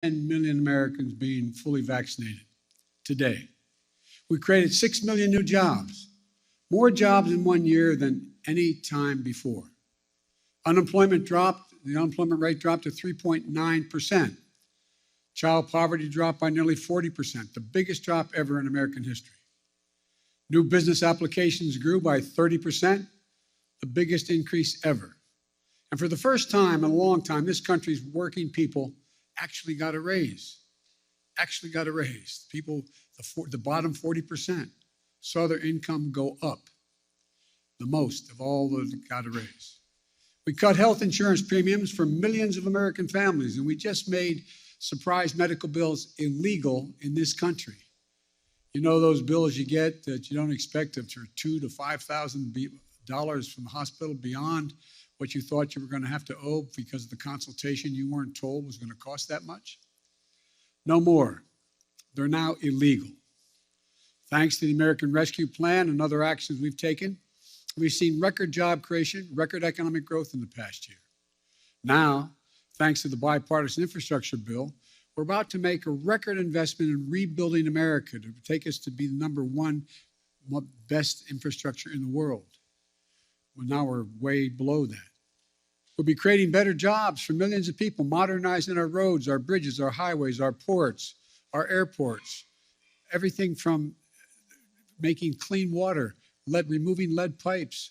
10 million Americans being fully vaccinated today. We created 6 million new jobs, more jobs in 1 year than any time before. Unemployment dropped, the unemployment rate dropped to 3.9%. Child poverty dropped by nearly 40%, the biggest drop ever in American history. New business applications grew by 30%, the biggest increase ever. And for the first time in a long time, this country's working people actually got a raise. People, the bottom 40% saw their income go up, the most of all that got a raise. We cut health insurance premiums for millions of American families, and we just made surprise medical bills illegal in this country. You know those bills you get that you don't expect of $2,000 to $5,000 from the hospital beyond what you thought you were going to have to owe because of the consultation you weren't told was going to cost that much? No more. They're now illegal. Thanks to the American Rescue Plan and other actions we've taken, we've seen record job creation, record economic growth in the past year. Now, thanks to the bipartisan infrastructure bill, we're about to make a record investment in rebuilding America to take us to be the #1 best infrastructure in the world. Well, now we're way below that. We'll be creating better jobs for millions of people, modernizing our roads, our bridges, our highways, our ports, our airports, everything from making clean water, removing lead pipes,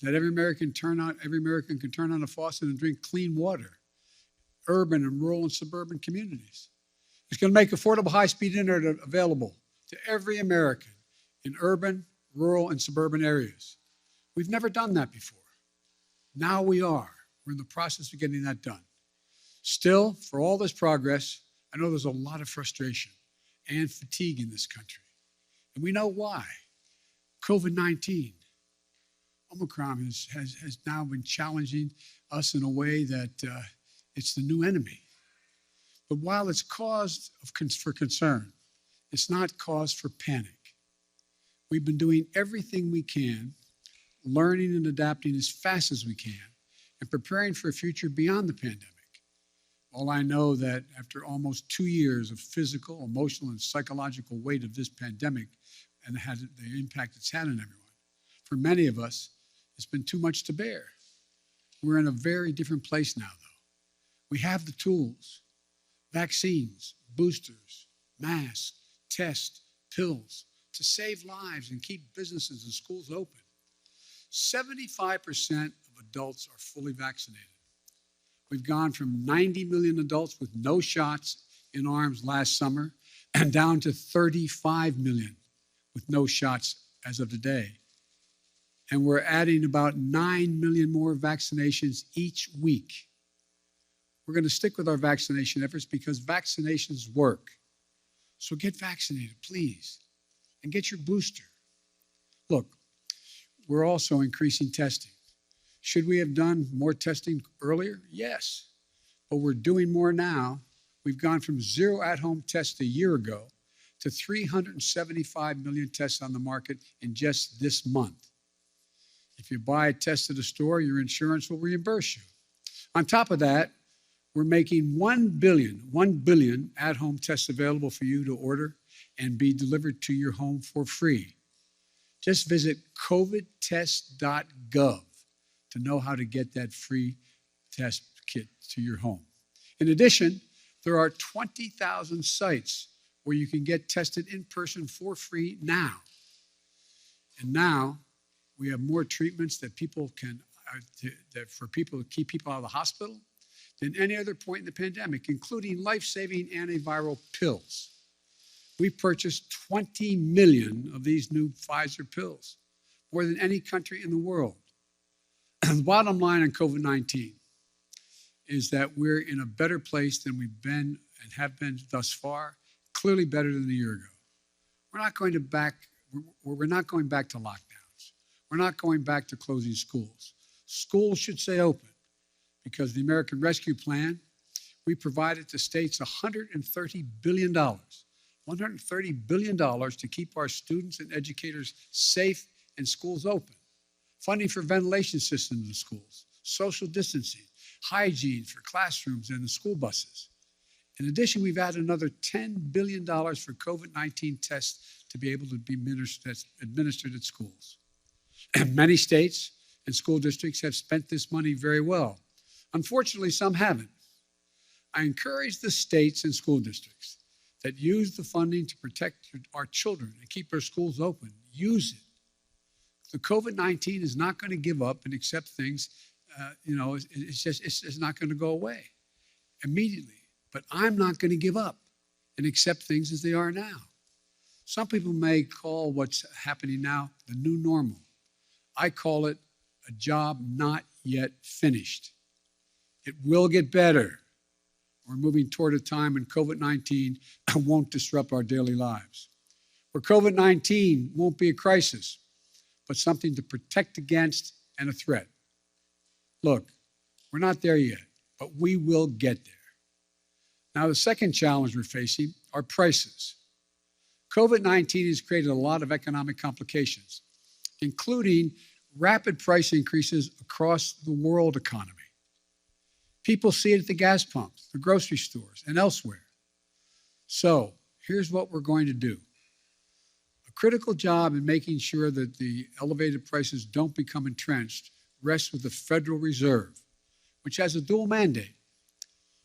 that every American can turn on a faucet and drink clean water. Urban and rural and suburban communities. It's going to make affordable high-speed internet available to every American in urban, rural, and suburban areas. We've never done that before. Now we are. We're in the process of getting that done. Still, for all this progress, I know there's a lot of frustration and fatigue in this country. And we know why. COVID-19, Omicron has now been challenging us in a way that it's the new enemy. But while it's cause for concern, it's not cause for panic. We've been doing everything we can, learning and adapting as fast as we can, and preparing for a future beyond the pandemic. All I know that after almost 2 years of physical, emotional, and psychological weight of this pandemic and the impact it's had on everyone, for many of us, it's been too much to bear. We're in a very different place now, though. We have the tools, vaccines, boosters, masks, tests, pills to save lives and keep businesses and schools open. 75% of adults are fully vaccinated. We've gone from 90 million adults with no shots in arms last summer and down to 35 million with no shots as of today. And we're adding about 9 million more vaccinations each week. We're going to stick with our vaccination efforts because vaccinations work. So get vaccinated, please, and get your booster. Look, we're also increasing testing. Should we have done more testing earlier? Yes, but we're doing more now. We've gone from 0 at-home tests a year ago to 375 million tests on the market in just this month. If you buy a test at a store, your insurance will reimburse you. On top of that, we're making 1 billion at-home tests available for you to order and be delivered to your home for free. Just visit covidtest.gov to know how to get that free test kit to your home. In addition, there are 20,000 sites where you can get tested in person for free now. And now we have more treatments that for people to keep people out of the hospital than any other point in the pandemic, including life-saving antiviral pills. We purchased 20 million of these new Pfizer pills, more than any country in the world. The bottom line on COVID-19 is that we're in a better place than we've been and have been thus far, clearly better than a year ago. We're not going back to lockdowns. We're not going back to closing schools. Schools should stay open because the American Rescue Plan, we provided to states $130 billion to keep our students and educators safe and schools open. Funding for ventilation systems in schools, social distancing, hygiene for classrooms and the school buses. In addition, we've added another $10 billion for COVID-19 tests to be able to be administered at schools. Many states and school districts have spent this money very well. Unfortunately, some haven't. I encourage the states and school districts that use the funding to protect our children and keep our schools open. Use it. The COVID-19 is not going to give up and accept things, it's just not going to go away immediately. But I'm not going to give up and accept things as they are now. Some people may call what's happening now the new normal. I call it a job not yet finished. It will get better. We're moving toward a time when COVID-19 won't disrupt our daily lives, where COVID-19 won't be a crisis, but something to protect against and a threat. Look, we're not there yet, but we will get there. Now, the second challenge we're facing are prices. COVID-19 has created a lot of economic complications, including rapid price increases across the world economy. People see it at the gas pumps, the grocery stores, and elsewhere. So, here's what we're going to do. A critical job in making sure that the elevated prices don't become entrenched rests with the Federal Reserve, which has a dual mandate: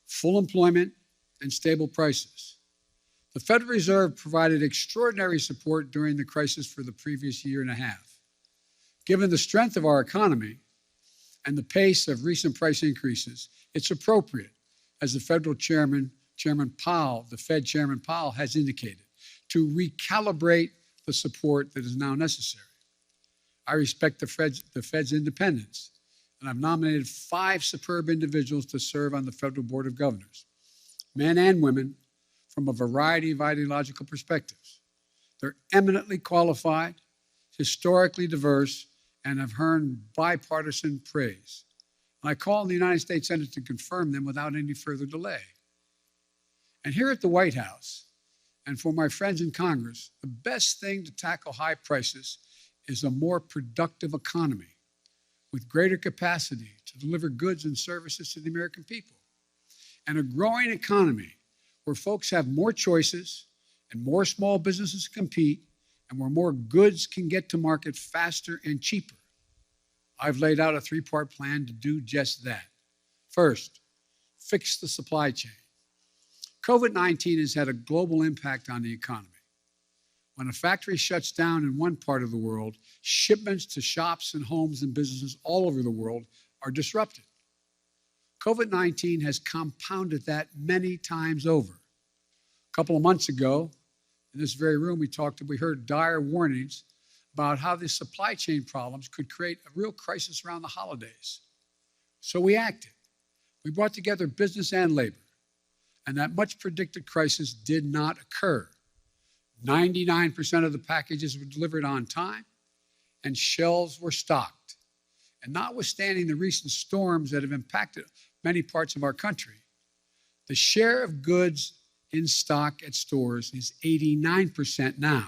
full employment and stable prices. The Federal Reserve provided extraordinary support during the crisis for the previous year and a half. Given the strength of our economy and the pace of recent price increases, it's appropriate, as the Federal Chairman Powell, the Fed Chairman Powell has indicated, to recalibrate the support that is now necessary. I respect the Fed's independence, and I've nominated 5 superb individuals to serve on the Federal Board of Governors, men and women from a variety of ideological perspectives. They're eminently qualified, historically diverse, and have earned bipartisan praise. And I call on the United States Senate to confirm them without any further delay. And here at the White House, and for my friends in Congress, the best thing to tackle high prices is a more productive economy with greater capacity to deliver goods and services to the American people, and a growing economy where folks have more choices and more small businesses compete, and where more goods can get to market faster and cheaper. I've laid out a 3-part plan to do just that. First, fix the supply chain. COVID-19 has had a global impact on the economy. When a factory shuts down in one part of the world, shipments to shops and homes and businesses all over the world are disrupted. COVID-19 has compounded that many times over. A couple of months ago, in this very room, we heard dire warnings about how the supply chain problems could create a real crisis around the holidays. So we acted. We brought together business and labor, and that much predicted crisis did not occur. 99% of the packages were delivered on time, and shelves were stocked. And notwithstanding the recent storms that have impacted many parts of our country, the share of goods in stock at stores is 89% now,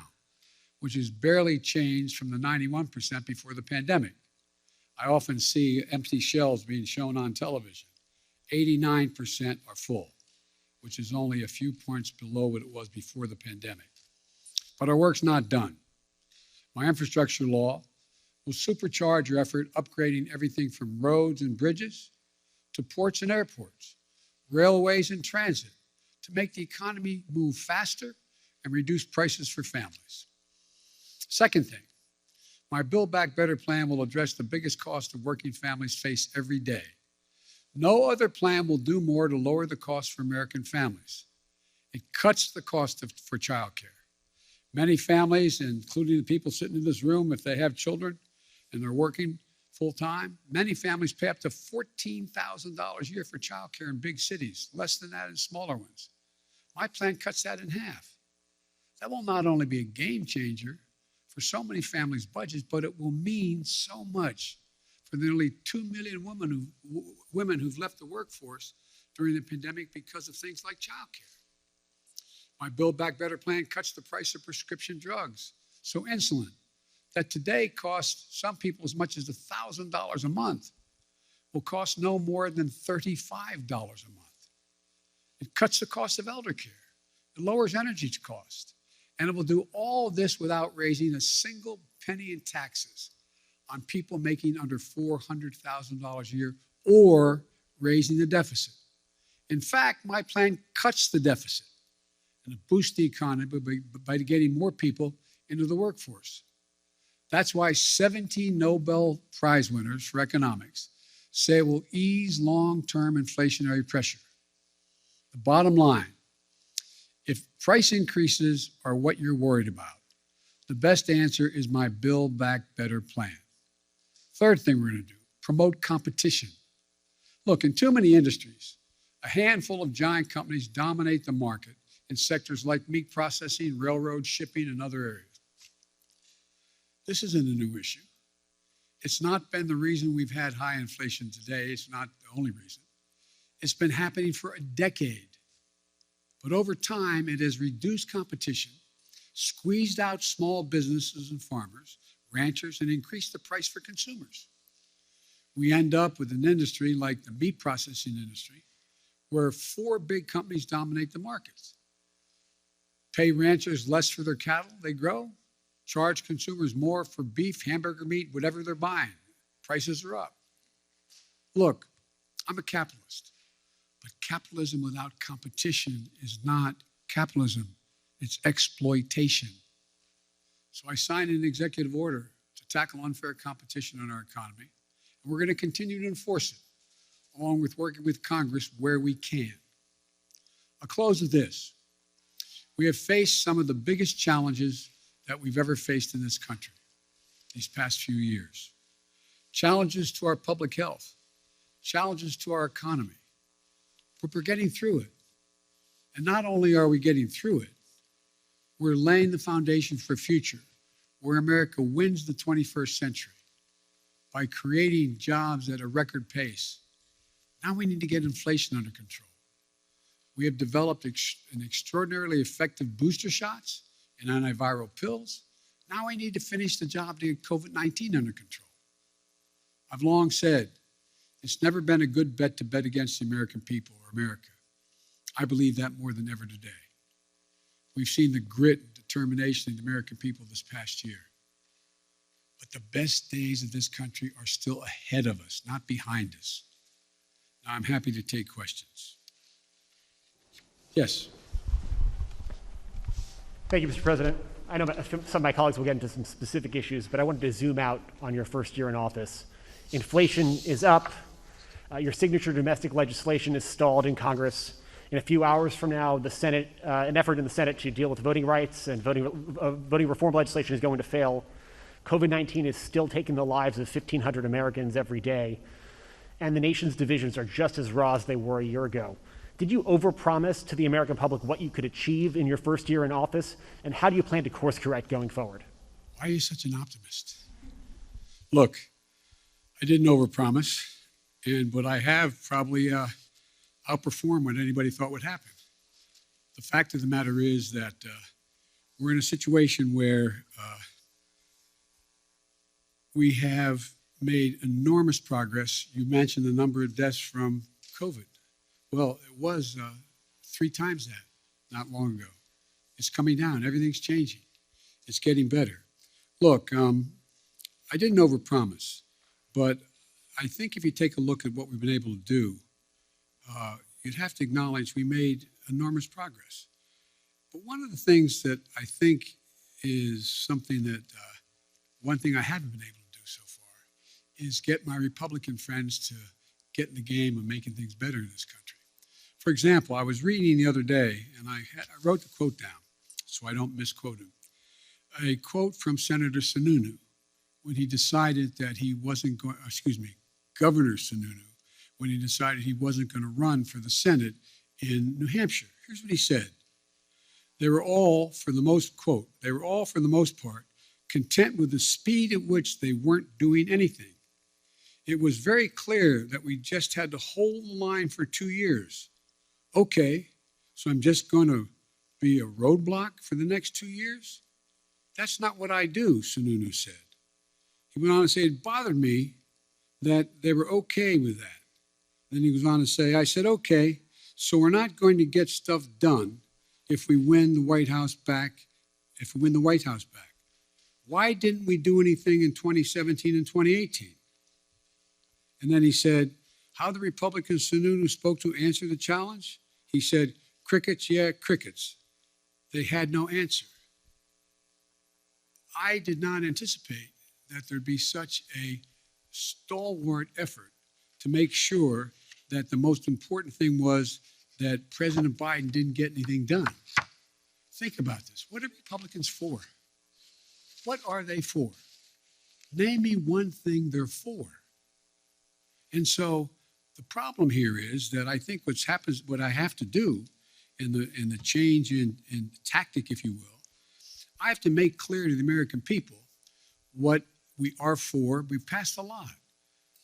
which has barely changed from the 91% before the pandemic. I often see empty shelves being shown on television. 89% are full, which is only a few points below what it was before the pandemic. But our work's not done. My infrastructure law will supercharge your effort upgrading everything from roads and bridges to ports and airports, railways and transit, to make the economy move faster and reduce prices for families. Second thing, my Build Back Better plan will address the biggest cost of working families face every day. No other plan will do more to lower the cost for American families. It cuts the cost for childcare. Many families, including the people sitting in this room, if they have children and they're working full-time, many families pay up to $14,000 a year for childcare in big cities, less than that in smaller ones. My plan cuts that in half. That will not only be a game changer for so many families' budgets, but it will mean so much for the nearly 2 million women who've left the workforce during the pandemic because of things like childcare. My Build Back Better plan cuts the price of prescription drugs. So insulin, that today costs some people as much as $1,000 a month, will cost no more than $35 a month. It cuts the cost of elder care. It lowers energy cost. And it will do all this without raising a single penny in taxes on people making under $400,000 a year or raising the deficit. In fact, my plan cuts the deficit and it boosts the economy by getting more people into the workforce. That's why 17 Nobel Prize winners for economics say it will ease long-term inflationary pressure. The bottom line, if price increases are what you're worried about, the best answer is my Build Back Better plan. Third thing we're going to do, promote competition. Look, in too many industries, a handful of giant companies dominate the market in sectors like meat processing, railroad, shipping, and other areas. This isn't a new issue. It's not been the reason we've had high inflation today. It's not the only reason. It's been happening for a decade. But over time, it has reduced competition, squeezed out small businesses and farmers, ranchers, and increased the price for consumers. We end up with an industry like the meat processing industry, where 4 big companies dominate the markets. Pay ranchers less for their cattle they grow, charge consumers more for beef, hamburger meat, whatever they're buying. Prices are up. Look, I'm a capitalist, but capitalism without competition is not capitalism. It's exploitation. So I signed an executive order to tackle unfair competition in our economy, and we're going to continue to enforce it, along with working with Congress where we can. I'll close with this. We have faced some of the biggest challenges that we've ever faced in this country these past few years. Challenges to our public health, challenges to our economy. But we're getting through it. And not only are we getting through it, we're laying the foundation for a future where America wins the 21st century by creating jobs at a record pace. Now we need to get inflation under control. We have developed an extraordinarily effective booster shots and antiviral pills. Now we need to finish the job to get COVID-19 under control. I've long said, it's never been a good bet to bet against the American people or America. I believe that more than ever today. We've seen the grit and determination of the American people this past year. But the best days of this country are still ahead of us, not behind us. Now, I'm happy to take questions. Yes. Thank you, Mr. President. I know some of my colleagues will get into some specific issues, but I wanted to zoom out on your first year in office. Inflation is up. Your signature domestic legislation is stalled in Congress. In a few hours from now, the Senate, an effort in the Senate to deal with voting rights and voting reform legislation is going to fail. COVID-19 is still taking the lives of 1,500 Americans every day, and the nation's divisions are just as raw as they were a year ago. Did you overpromise to the American public what you could achieve in your first year in office, and how do you plan to course correct going forward? Why are you such an optimist? Look, I didn't overpromise, but I have probably outperformed what anybody thought would happen. The fact of the matter is that we're in a situation where we have made enormous progress. You mentioned the number of deaths from COVID. Well, it was 3 times that not long ago. It's coming down. Everything's changing. It's getting better. Look, I didn't overpromise, but I think if you take a look at what we've been able to do, you'd have to acknowledge we made enormous progress. But one of the things that I think is something that, one thing I haven't been able to do so far is get my Republican friends to get in the game of making things better in this country. For example, I was reading the other day, and I wrote the quote down so I don't misquote him. A quote from Senator Sununu when he decided that he wasn't going, Governor Sununu, when he decided he wasn't going to run for the Senate in New Hampshire. Here's what he said. They were all, for the most part, content with the speed at which they weren't doing anything. It was very clear that we just had to hold the line for 2 years. Okay, so I'm just going to be a roadblock for the next 2 years? That's not what I do, Sununu said. He went on to say, it bothered me that they were okay with that. Then he goes on to say, I said, okay, So we're not going to get stuff done if we win the White House back, Why didn't we do anything in 2017 and 2018? And then he said, how the Republicans who spoke to answer the challenge? He said, crickets, yeah, crickets. They had no answer. I did not anticipate that there'd be such a stalwart effort to make sure that the most important thing was that President Biden didn't get anything done. Think about this. What are Republicans for? What are they for? Name me one thing they're for. And so the problem here is that I think what I have to do in the change in tactic, if you will, I have to make clear to the American people what we are for. We've passed a lot.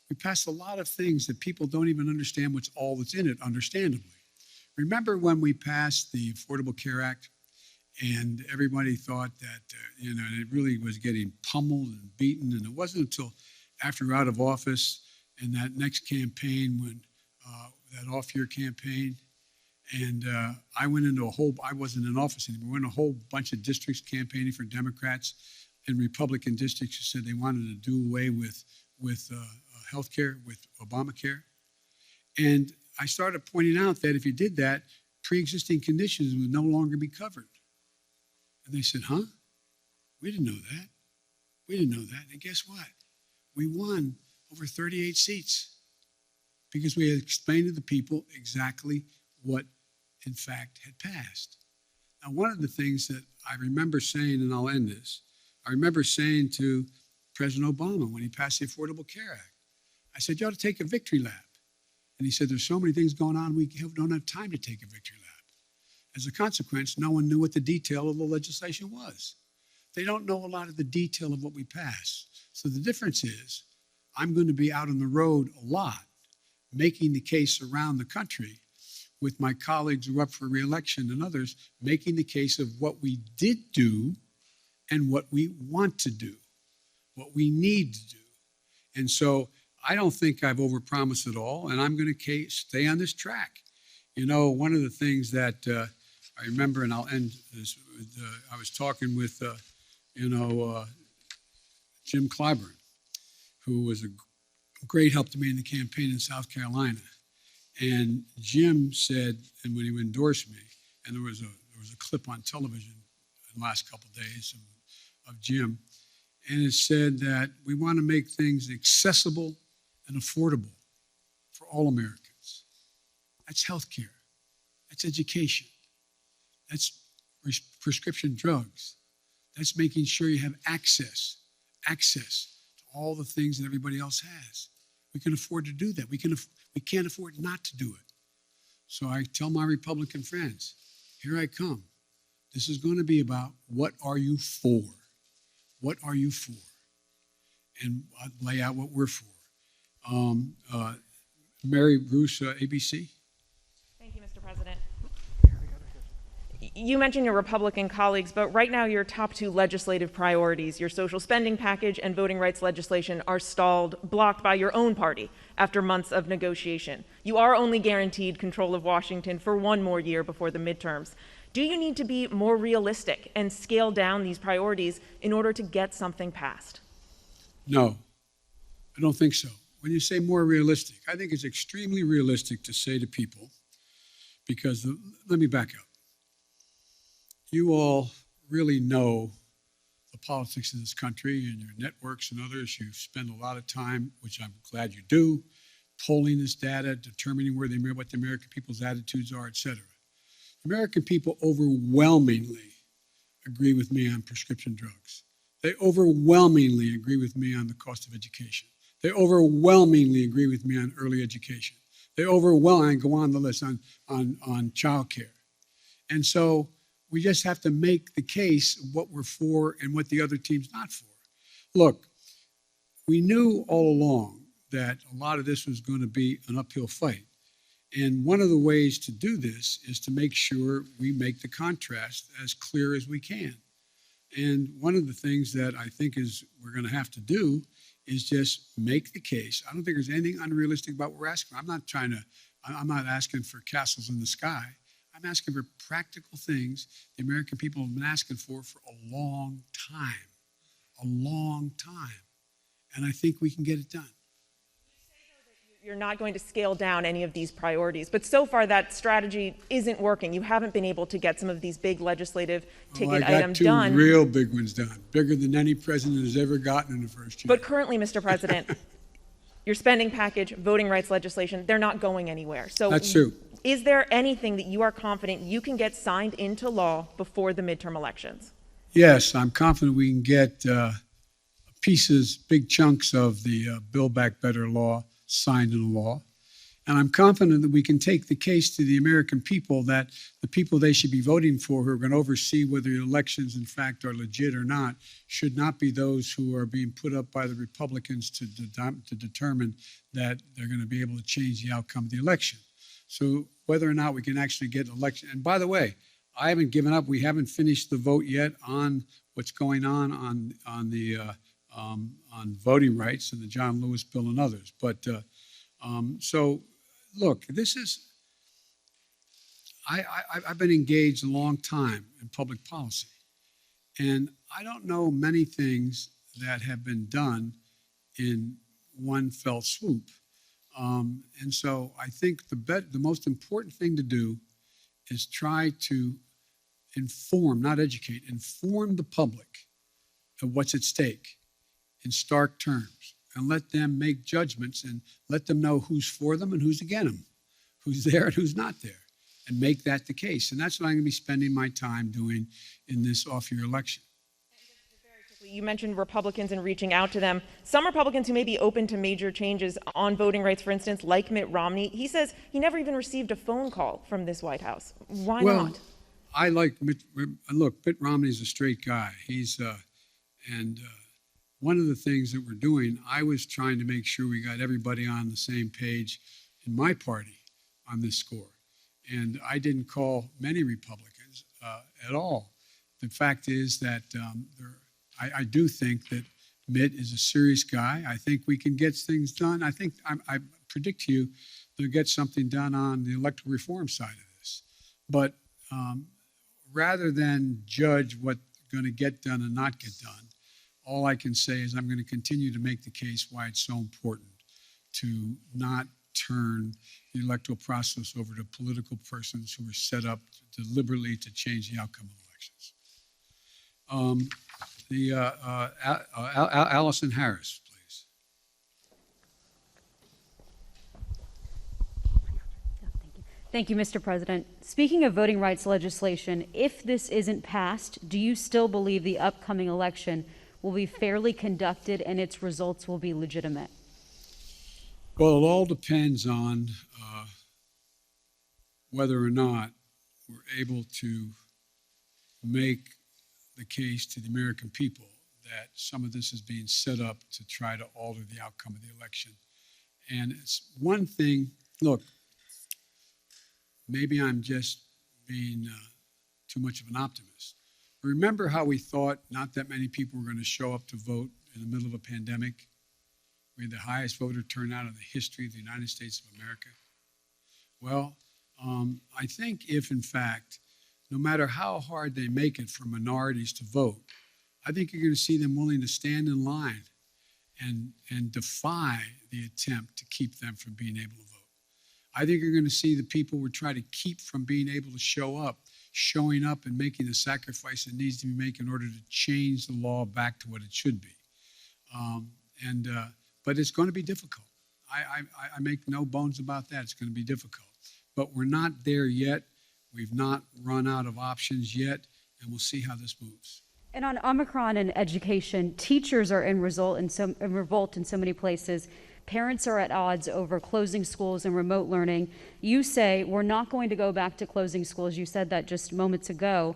We passed a lot of things that people don't even understand what's all that's in it, understandably. Remember when we passed the Affordable Care Act and everybody thought that, it really was getting pummeled and beaten. And it wasn't until after we're out of office in that next campaign when that off-year campaign, and I went into I wasn't in office anymore, went in a whole bunch of districts campaigning for Democrats and Republican districts who said they wanted to do away with health care, with Obamacare. And I started pointing out that if you did that, pre-existing conditions would no longer be covered. And they said, huh? We didn't know that. We didn't know that. And guess what? We won over 38 seats because we had explained to the people exactly what, in fact, had passed. Now, one of the things that I remember saying, and I'll end this, I remember saying to President Obama when he passed the Affordable Care Act, I said, you ought to take a victory lap. And he said, there's so many things going on, we don't have time to take a victory lap. As a consequence, no one knew what the detail of the legislation was. They don't know a lot of the detail of what we passed. So the difference is, I'm going to be out on the road a lot, making the case around the country with my colleagues who are up for re-election and others, making the case of what we did do and what we want to do, what we need to do. And so I don't think I've overpromised at all, and I'm going to stay on this track. One of the things that I remember, and I'll end this with, I was talking with, Jim Clyburn, who was a great help to me in the campaign in South Carolina. And Jim said, and when he endorsed me, and there was a clip on television in the last couple of days of Jim, and it said that we want to make things accessible and affordable for all Americans. That's health care. That's education. That's prescription drugs. That's making sure you have access to all the things that everybody else has. We can afford to do that. We can't afford not to do it. So I tell my Republican friends, here I come. This is going to be about what are you for? What are you for? And I'll lay out what we're for. Mary Bruce, ABC. Thank you, Mr. President. You mentioned your Republican colleagues, but right now your top two legislative priorities, your social spending package and voting rights legislation, are stalled, blocked by your own party after months of negotiation. You are only guaranteed control of Washington for one more year before the midterms. Do you need to be more realistic and scale down these priorities in order to get something passed? No, I don't think so. When you say more realistic, I think it's extremely realistic to say to people, because let me back up. You all really know the politics of this country and your networks and others. You spend a lot of time, which I'm glad you do, polling this data, determining what the American people's attitudes are, et cetera. American people overwhelmingly agree with me on prescription drugs. They overwhelmingly agree with me on the cost of education. They overwhelmingly agree with me on early education. They overwhelmingly go on the list on child care. And so we just have to make the case of what we're for and what the other team's not for. Look, we knew all along that a lot of this was going to be an uphill fight. And one of the ways to do this is to make sure we make the contrast as clear as we can. And one of the things that I think we're going to have to do is just make the case. I don't think there's anything unrealistic about what we're asking. I'm not asking for castles in the sky. I'm asking for practical things the American people have been asking for a long time. A long time. And I think we can get it done. You're not going to scale down any of these priorities. But so far, that strategy isn't working. You haven't been able to get some of these big legislative ticket items done. I got two real big ones done, bigger than any president has ever gotten in the first year. But currently, Mr. President, your spending package, voting rights legislation, they're not going anywhere. So that's true. Is there anything that you are confident you can get signed into law before the midterm elections? Yes, I'm confident we can get pieces, big chunks of the Build Back Better law signed into law. And I'm confident that we can take the case to the American people that the people they should be voting for who are going to oversee whether the elections in fact are legit or not should not be those who are being put up by the Republicans to determine that they're going to be able to change the outcome of the election. So whether or not we can actually get election, and by the way, I haven't given up. We haven't finished the vote yet on what's going on voting rights and the John Lewis bill and others. But so look, this is, I've been engaged a long time in public policy, and I don't know many things that have been done in one fell swoop. And so I think the most important thing to do is try to inform, not educate, inform the public of what's at stake in stark terms, and let them make judgments and let them know who's for them and who's against them, who's there and who's not there, and make that the case. And that's what I'm going to be spending my time doing in this off-year election. You mentioned Republicans and reaching out to them. Some Republicans who may be open to major changes on voting rights, for instance, like Mitt Romney, he says he never even received a phone call from this White House. Why not? I like Mitt. Look, Mitt Romney's a straight guy. One of the things that we're doing, I was trying to make sure we got everybody on the same page in my party on this score. And I didn't call many Republicans at all. The fact is that I do think that Mitt is a serious guy. I think we can get things done. I think I predict to you they'll get something done on the electoral reform side of this. But rather than judge what's going to get done and not get done, all I can say is I'm going to continue to make the case why it's so important to not turn the electoral process over to political persons who are set up deliberately to change the outcome of elections. Allison Harris, please. Thank you, Mr. President. Speaking of voting rights legislation, if this isn't passed, do you still believe the upcoming election will be fairly conducted and its results will be legitimate? Well, it all depends on whether or not we're able to make the case to the American people that some of this is being set up to try to alter the outcome of the election. And it's one thing, look, maybe I'm just being too much of an optimist. Remember how we thought not that many people were going to show up to vote in the middle of a pandemic? We had the highest voter turnout in the history of the United States of America. Well, I think if, in fact, no matter how hard they make it for minorities to vote, I think you're going to see them willing to stand in line and defy the attempt to keep them from being able to vote. I think you're going to see the people we're trying to keep from being able to show up, showing up and making the sacrifice that needs to be made in order to change the law back to what it should be. But it's going to be difficult. I make no bones about that. It's going to be difficult. But we're not there yet. We've not run out of options yet, and we'll see how this moves. And on Omicron and education, teachers are in revolt in so many places. Parents are at odds over closing schools and remote learning. You say we're not going to go back to closing schools. You said that just moments ago,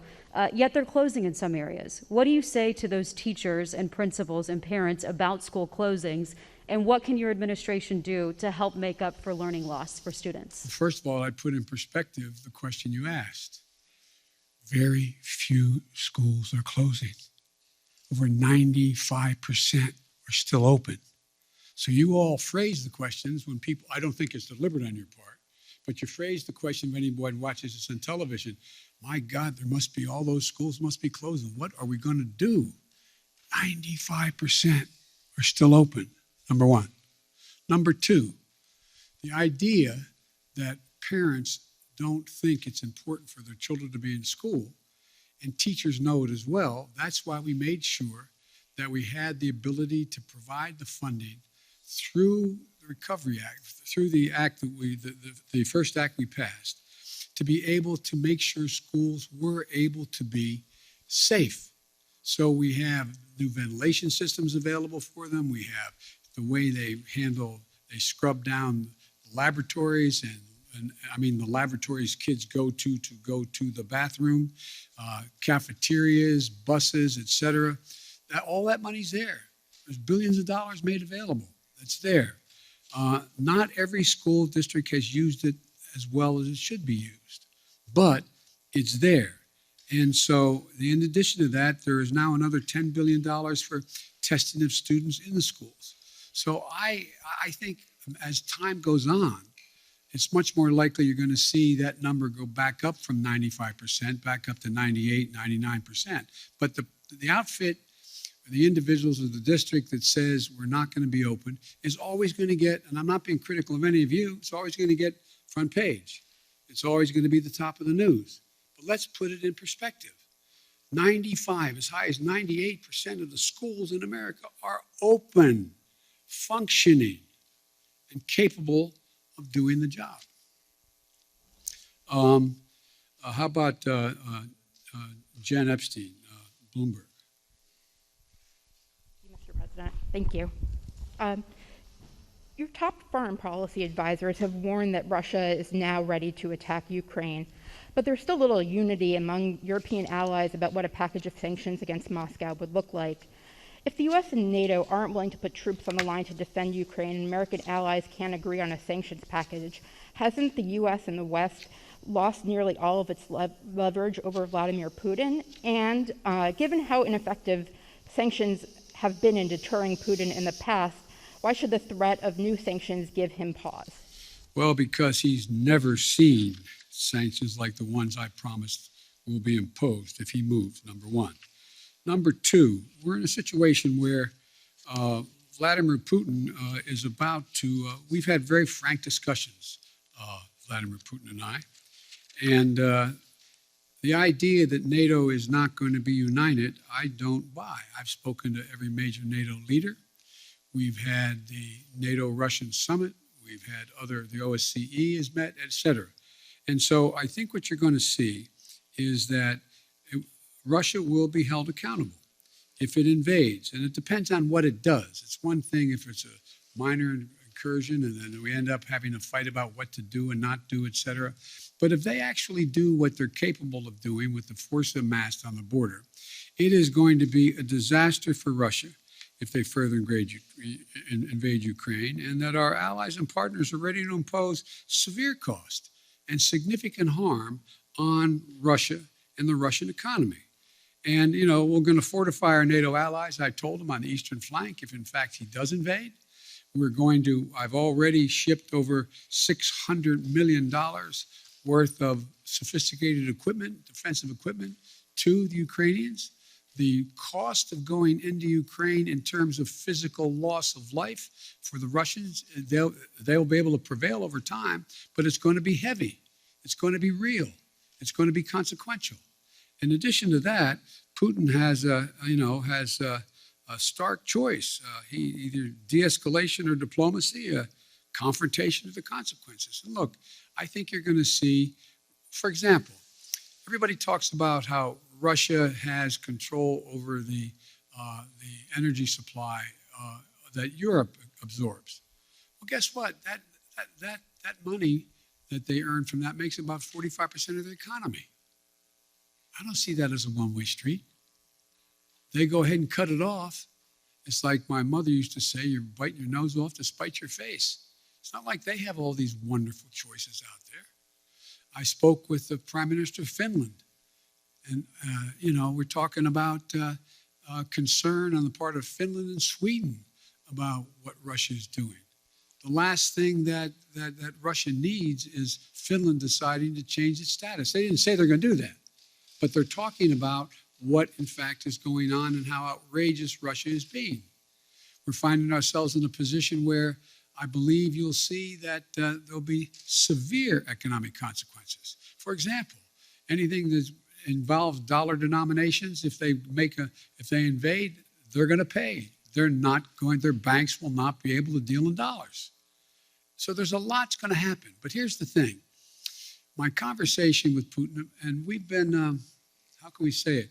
yet they're closing in some areas. What do you say to those teachers and principals and parents about school closings, and what can your administration do to help make up for learning loss for students? First of all, I'd put in perspective the question you asked. Very few schools are closing. Over 95% are still open. So you all phrase the questions when people, I don't think it's deliberate on your part, But you phrase the question of anyone watches this on television, my God, there must be, all those schools must be closing. What are we going to do? 95% are still open, number one. Number two, the idea that parents don't think it's important for their children to be in school, and teachers know it as well. That's why we made sure that we had the ability to provide the funding through the Recovery Act, through the act that the first act we passed, to be able to make sure schools were able to be safe. So we have new ventilation systems available for them. We have the way they scrub down laboratories and I mean the laboratories kids go to the bathroom, cafeterias, buses, etc. All that money's there. There's billions of dollars made available. That's there. Not every school district has used it as well as it should be used, but it's there. And so, in addition to that, there is now another $10 billion for testing of students in the schools. So I think as time goes on, it's much more likely you're going to see that number go back up from 95%, back up to 98, 99%. But the outfit, the individuals of the district that says we're not going to be open is always going to get, and I'm not being critical of any of you, it's always going to get front page. It's always going to be the top of the news. But let's put it in perspective. 95, as high as 98% of the schools in America are open, functioning, and capable of doing the job. How about Jen Epstein, Bloomberg? Mr. President, thank you. Your top foreign policy advisors have warned that Russia is now ready to attack Ukraine, but there's still little unity among European allies about what a package of sanctions against Moscow would look like. If the U.S. and NATO aren't willing to put troops on the line to defend Ukraine and American allies can't agree on a sanctions package, hasn't the U.S. and the West lost nearly all of its leverage over Vladimir Putin? And given how ineffective sanctions have been in deterring Putin in the past, why should the threat of new sanctions give him pause? Well, because he's never seen sanctions like the ones I promised will be imposed if he moves, number one. Number two, we're in a situation where Vladimir Putin is about to, we've had very frank discussions, Vladimir Putin and I, and the idea that NATO is not going to be united, I don't buy. I've spoken to every major NATO leader. We've had the NATO-Russian summit. We've had the OSCE has met, etc. And so I think what you're going to see is that Russia will be held accountable if it invades. And it depends on what it does. It's one thing if it's a minor incursion and then we end up having a fight about what to do and not do, etc. But if they actually do what they're capable of doing with the force amassed on the border, it is going to be a disaster for Russia if they further invade Ukraine, and that our allies and partners are ready to impose severe cost and significant harm on Russia and the Russian economy. And, you know, we're going to fortify our NATO allies, I told them, on the eastern flank if, in fact, he does invade. I've already shipped over $600 million worth of sophisticated equipment, defensive equipment, to the Ukrainians. The cost of going into Ukraine in terms of physical loss of life for the Russians, they'll be able to prevail over time, but it's going to be heavy. It's going to be real. It's going to be consequential. In addition to that, Putin has a stark choice. Either de-escalation or diplomacy, a confrontation of the consequences. And look, I think you're going to see, for example, everybody talks about how Russia has control over the energy supply that Europe absorbs. Well, guess what? That money that they earn from that makes about 45% of their economy. I don't see that as a one-way street. They go ahead and cut it off. It's like my mother used to say, you're biting your nose off to spite your face. It's not like they have all these wonderful choices out there. I spoke with the Prime Minister of Finland. And, we're talking about concern on the part of Finland and Sweden about what Russia is doing. The last thing that Russia needs is Finland deciding to change its status. They didn't say they're going to do that, but they're talking about what, in fact, is going on and how outrageous Russia is being. We're finding ourselves in a position where I believe you'll see that there'll be severe economic consequences. For example, anything that involves dollar denominations, if they invade, they're going to pay. Their banks will not be able to deal in dollars. So there's a lot going to happen. But here's the thing. My conversation with Putin, and we've been, how can we say it?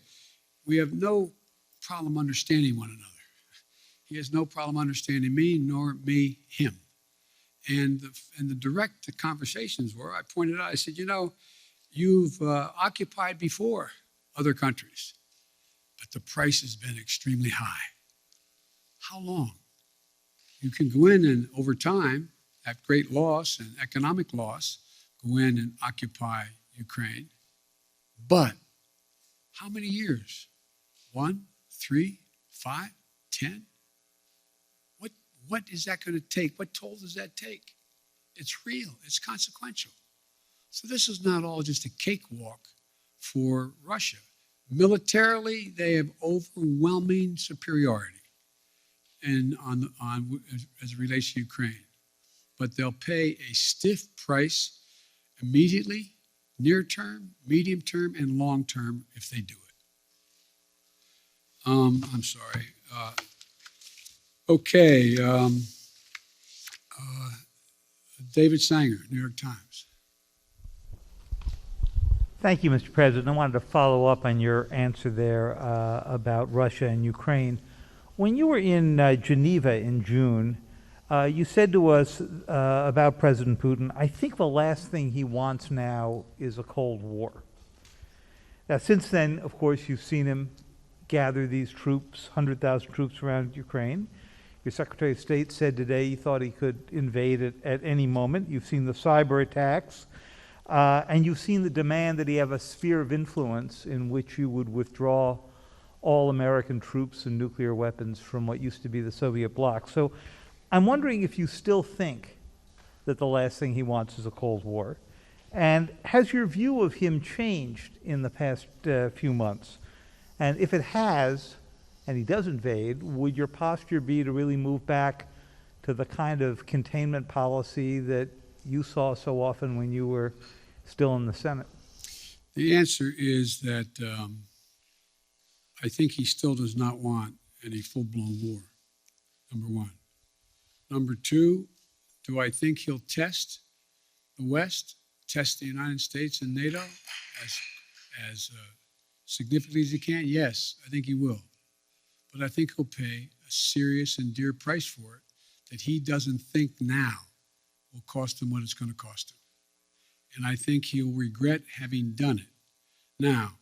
We have no problem understanding one another. He has no problem understanding me, nor me him. And the direct conversations were, I pointed out, I said, you've occupied before other countries, but the price has been extremely high. How long? You can go in and, over time, at great loss and economic loss, go in and occupy Ukraine. But how many years? 1, 3, 5, 10? What is that going to take? What toll does that take? It's real. It's consequential. So this is not all just a cakewalk for Russia. Militarily, they have overwhelming superiority as it relates to Ukraine. But they'll pay a stiff price immediately, near term, medium term, and long term if they do it. I'm sorry. Okay. David Sanger, New York Times. Thank you, Mr. President. I wanted to follow up on your answer there about Russia and Ukraine. When you were in Geneva in June, you said to us about President Putin, I think the last thing he wants now is a Cold War. Now, since then, of course, you've seen him gather these troops, 100,000 troops around Ukraine. Your Secretary of State said today he thought he could invade it at any moment. You've seen the cyber attacks, and you've seen the demand that he have a sphere of influence in which you would withdraw all American troops and nuclear weapons from what used to be the Soviet bloc. So I'm wondering if you still think that the last thing he wants is a Cold War. And has your view of him changed in the past few months? And if it has, and he does invade, would your posture be to really move back to the kind of containment policy that you saw so often when you were still in the Senate? The answer is that I think he still does not want any full-blown war, number one. Number two, do I think he'll test the West, test the United States and NATO as significantly as he can? Yes, I think he will. But I think he'll pay a serious and dear price for it that he doesn't think now will cost him what it's going to cost him. And I think he'll regret having done it. Now,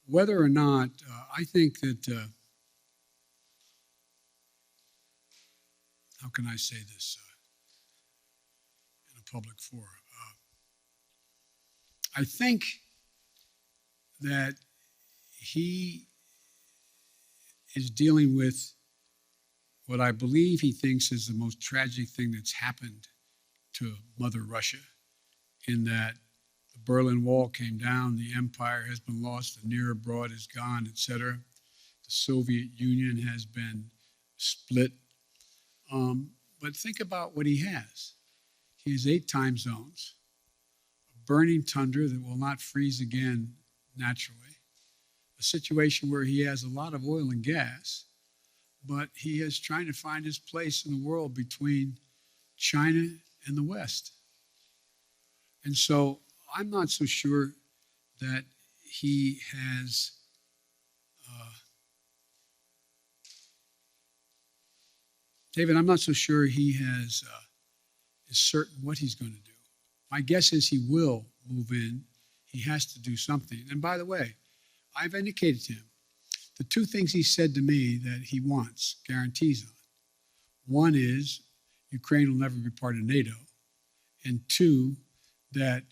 whether or not, I think that, how can I say this in a public forum? I think that he is dealing with what I believe he thinks is the most tragic thing that's happened to Mother Russia, in that the Berlin Wall came down, the empire has been lost, the near abroad is gone, etc. The Soviet Union has been split. But think about what he has. He has 8 time zones, a burning tundra that will not freeze again naturally, a situation where he has a lot of oil and gas, but he is trying to find his place in the world between China and the West. And so I'm not so sure that he has David, I'm not so sure he is certain what he's going to do. My guess is he will move in. He has to do something. And by the way, I've indicated to him the 2 things he said to me that he wants, guarantees on. One is Ukraine will never be part of NATO. And 2, that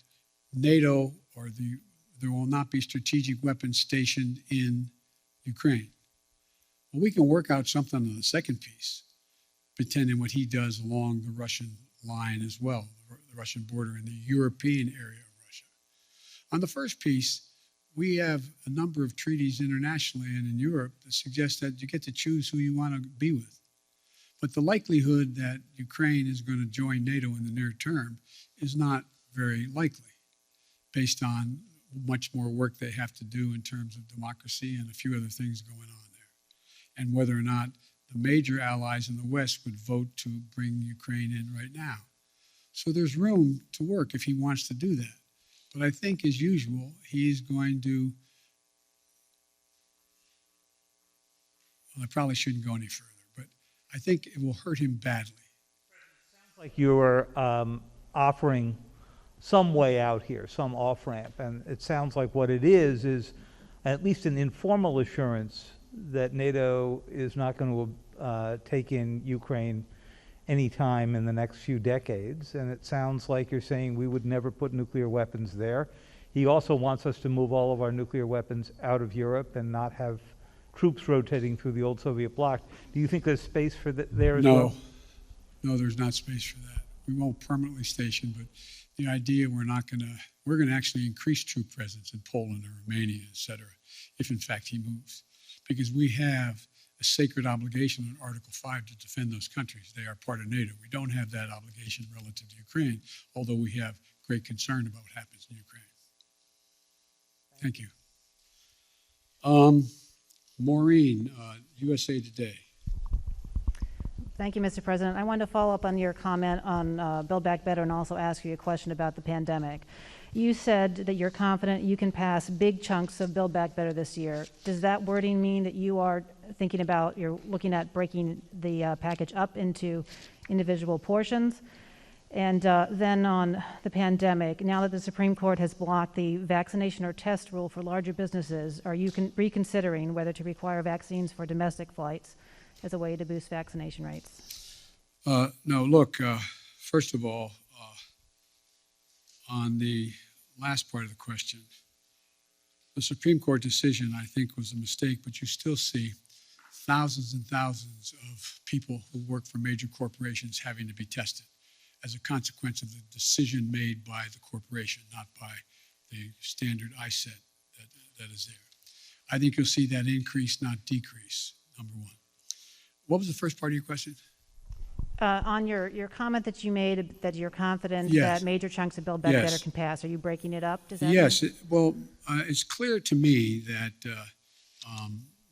NATO or there will not be strategic weapons stationed in Ukraine. Well, we can work out something on the second piece. pretending what he does along the Russian line as well, the Russian border and the European area of Russia. On the first piece, we have a number of treaties internationally and in Europe that suggest that you get to choose who you want to be with. But the likelihood that Ukraine is going to join NATO in the near term is not very likely, based on much more work they have to do in terms of democracy and a few other things going on there, and whether or not the major allies in the West would vote to bring Ukraine in right now. So there's room to work if he wants to do that. But I think, as usual, he's going to, well, I probably shouldn't go any further, but I think it will hurt him badly. Like you were offering some way out here, some off-ramp, and it sounds like what it is at least an informal assurance that NATO is not going to take in Ukraine anytime in the next few decades, and it sounds like you're saying we would never put nuclear weapons there. He also wants us to move all of our nuclear weapons out of Europe and not have troops rotating through the old Soviet bloc. Do you think there's space for there as well? No, there's not space for that. We won't permanently station, but the idea we're going to actually increase troop presence in Poland or Romania, etc., if in fact he moves, because we have a sacred obligation in Article 5 to defend those countries. They are part of NATO. We don't have that obligation relative to Ukraine, although we have great concern about what happens in Ukraine. Thank you. Maureen, USA Today. Thank you, Mr. President. I wanted to follow up on your comment on Build Back Better and also ask you a question about the pandemic. You said that you're confident you can pass big chunks of Build Back Better this year. Does that wording mean that you are thinking about, you're looking at breaking the package up into individual portions? And then on the pandemic, now that the Supreme Court has blocked the vaccination or test rule for larger businesses, are you reconsidering whether to require vaccines for domestic flights as a way to boost vaccination rates? No, look, first of all, on the last part of the question, the Supreme Court decision, I think, was a mistake, but you still see thousands and thousands of people who work for major corporations having to be tested as a consequence of the decision made by the corporation, not by the standard ISET that is there. I think you'll see that increase, not decrease, number one. What was the first part of your question? On your comment that you made that you're confident that major chunks of Build Back Better can pass, are you breaking it up? Does that mean? It's clear to me that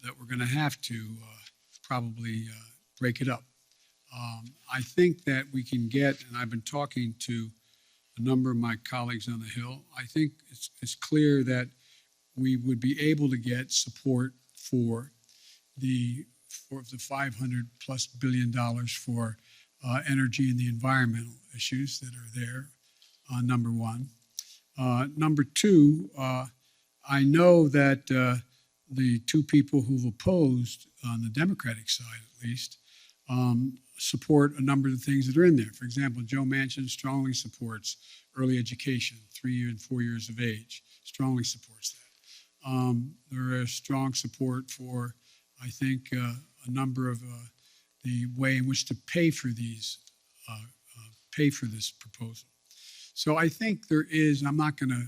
that we're going to have to probably break it up. I think that we can get, and I've been talking to a number of my colleagues on the Hill, I think it's clear that we would be able to get support for the $500+ billion for energy and the environmental issues that are there, number one. Number two, I know that the two people who've opposed, on the Democratic side at least, support a number of the things that are in there. For example, Joe Manchin strongly supports early education, 3 and 4 years of age, strongly supports that. There is strong support for, I think, a number of the way in which to pay for this proposal. So I think there is, I'm not going to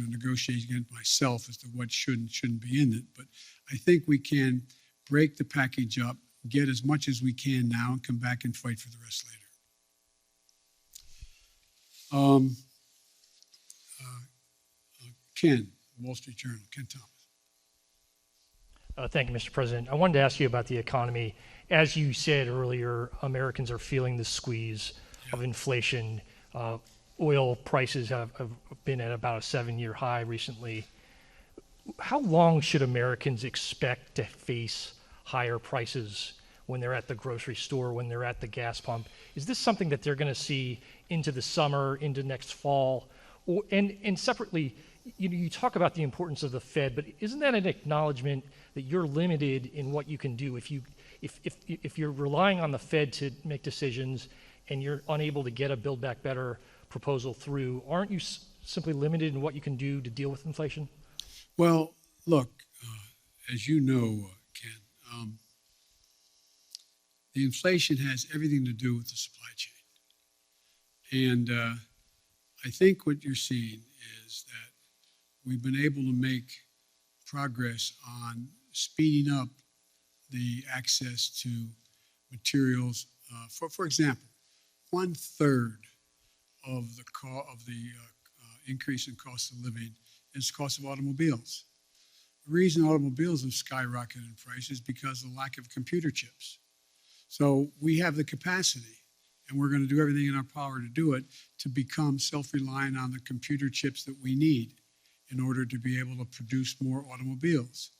negotiate against myself as to what should and shouldn't be in it, but I think we can break the package up, get as much as we can now, and come back and fight for the rest later. Ken, Wall Street Journal, Ken Thomas. Thank you, Mr. President. I wanted to ask you about the economy. As you said earlier, Americans are feeling the squeeze of inflation. Oil prices have been at about a 7-year high recently. How long should Americans expect to face higher prices when they're at the grocery store, when they're at the gas pump? Is this something that they're going to see into the summer, into next fall? And separately, you talk about the importance of the Fed, but isn't that an acknowledgement that you're limited in what you can do? If you're relying on the Fed to make decisions and you're unable to get a Build Back Better proposal through, aren't you simply limited in what you can do to deal with inflation? Well, look, as you know, Ken, the inflation has everything to do with the supply chain. And I think what you're seeing is that we've been able to make progress on speeding up the access to materials. For example, 1/3 of the increase in cost of living is the cost of automobiles. The reason automobiles have skyrocketed in price is because of the lack of computer chips. So we have the capacity, and we're going to do everything in our power to do it, to become self-reliant on the computer chips that we need in order to be able to produce more automobiles.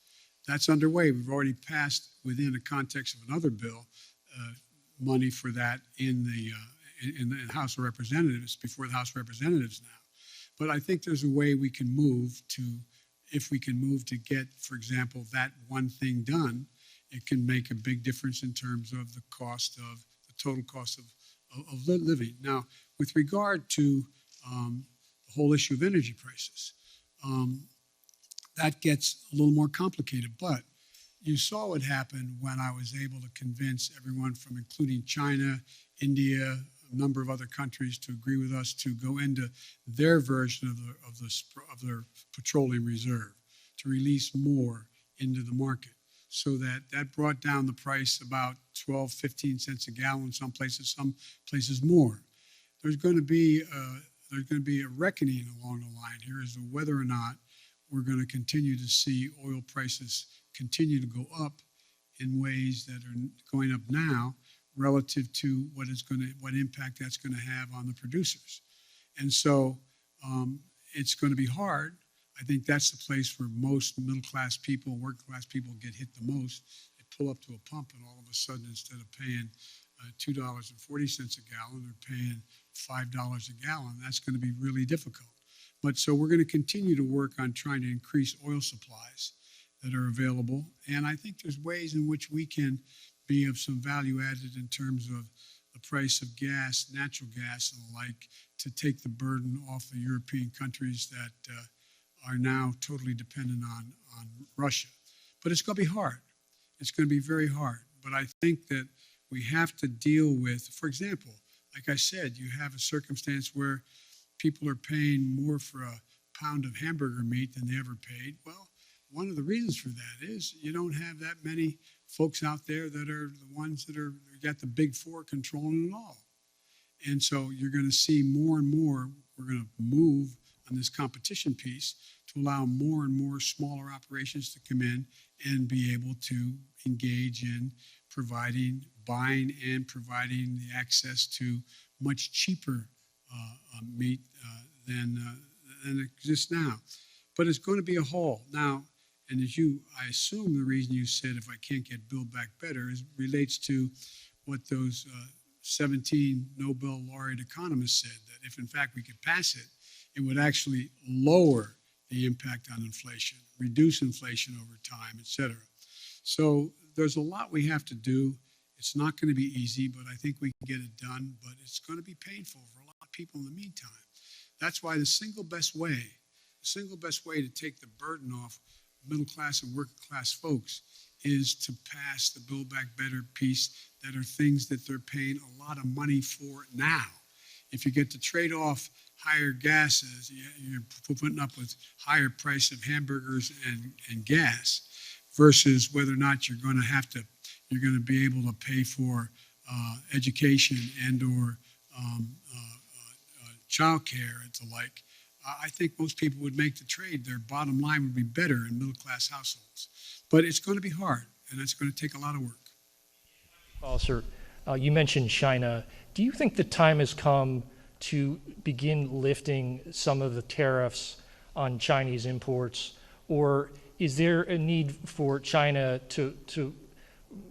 That's underway. We've already passed, within the context of another bill, money for that in the House of Representatives, before the House of Representatives now. But I think there's a way we can move to, if we can move to get, for example, that one thing done, it can make a big difference in terms of the cost of, the total cost of living. Now, with regard to the whole issue of energy prices, that gets a little more complicated, but you saw what happened when I was able to convince everyone from including China, India, a number of other countries to agree with us to go into their version of their petroleum reserve, to release more into the market. So that brought down the price about 12, 15 cents a gallon, some places more. There's going to be a reckoning along the line here as to whether or not we're going to continue to see oil prices continue to go up in ways that are going up now relative to what impact that's going to have on the producers. And so it's going to be hard. I think that's the place where most middle-class people, working-class people get hit the most. They pull up to a pump and all of a sudden, instead of paying $2.40 a gallon, they're paying $5 a gallon. That's going to be really difficult. But so we're going to continue to work on trying to increase oil supplies that are available. And I think there's ways in which we can be of some value added in terms of the price of gas, natural gas and the like, to take the burden off the European countries that are now totally dependent on Russia. But it's going to be hard. It's going to be very hard. But I think that we have to deal with, for example, like I said, you have a circumstance where people are paying more for a pound of hamburger meat than they ever paid. Well, one of the reasons for that is you don't have that many folks out there that are the ones that are got the big four controlling it all. And so you're going to see more and more, we're going to move on this competition piece to allow more and more smaller operations to come in and be able to engage in buying and providing the access to much cheaper meat than exists now. But it's going to be a haul. Now, and I assume the reason you said if I can't get Build Back Better relates to what those 17 Nobel laureate economists said, that if in fact we could pass it, it would actually lower the impact on inflation, reduce inflation over time, et cetera. So there's a lot we have to do. It's not going to be easy, but I think we can get it done, but it's going to be painful for a lot of people in the meantime. That's why the single best way to take the burden off middle-class and working-class folks is to pass the Build Back Better piece that are things that they're paying a lot of money for now. If you get to trade off higher gases, you're putting up with higher price of hamburgers and gas versus whether or not you're going to be able to pay for education and or child care and the like. I think most people would make the trade. Their bottom line would be better in middle-class households. But it's going to be hard, and it's going to take a lot of work. Sir, you mentioned China. Do you think the time has come to begin lifting some of the tariffs on Chinese imports? Or is there a need for China to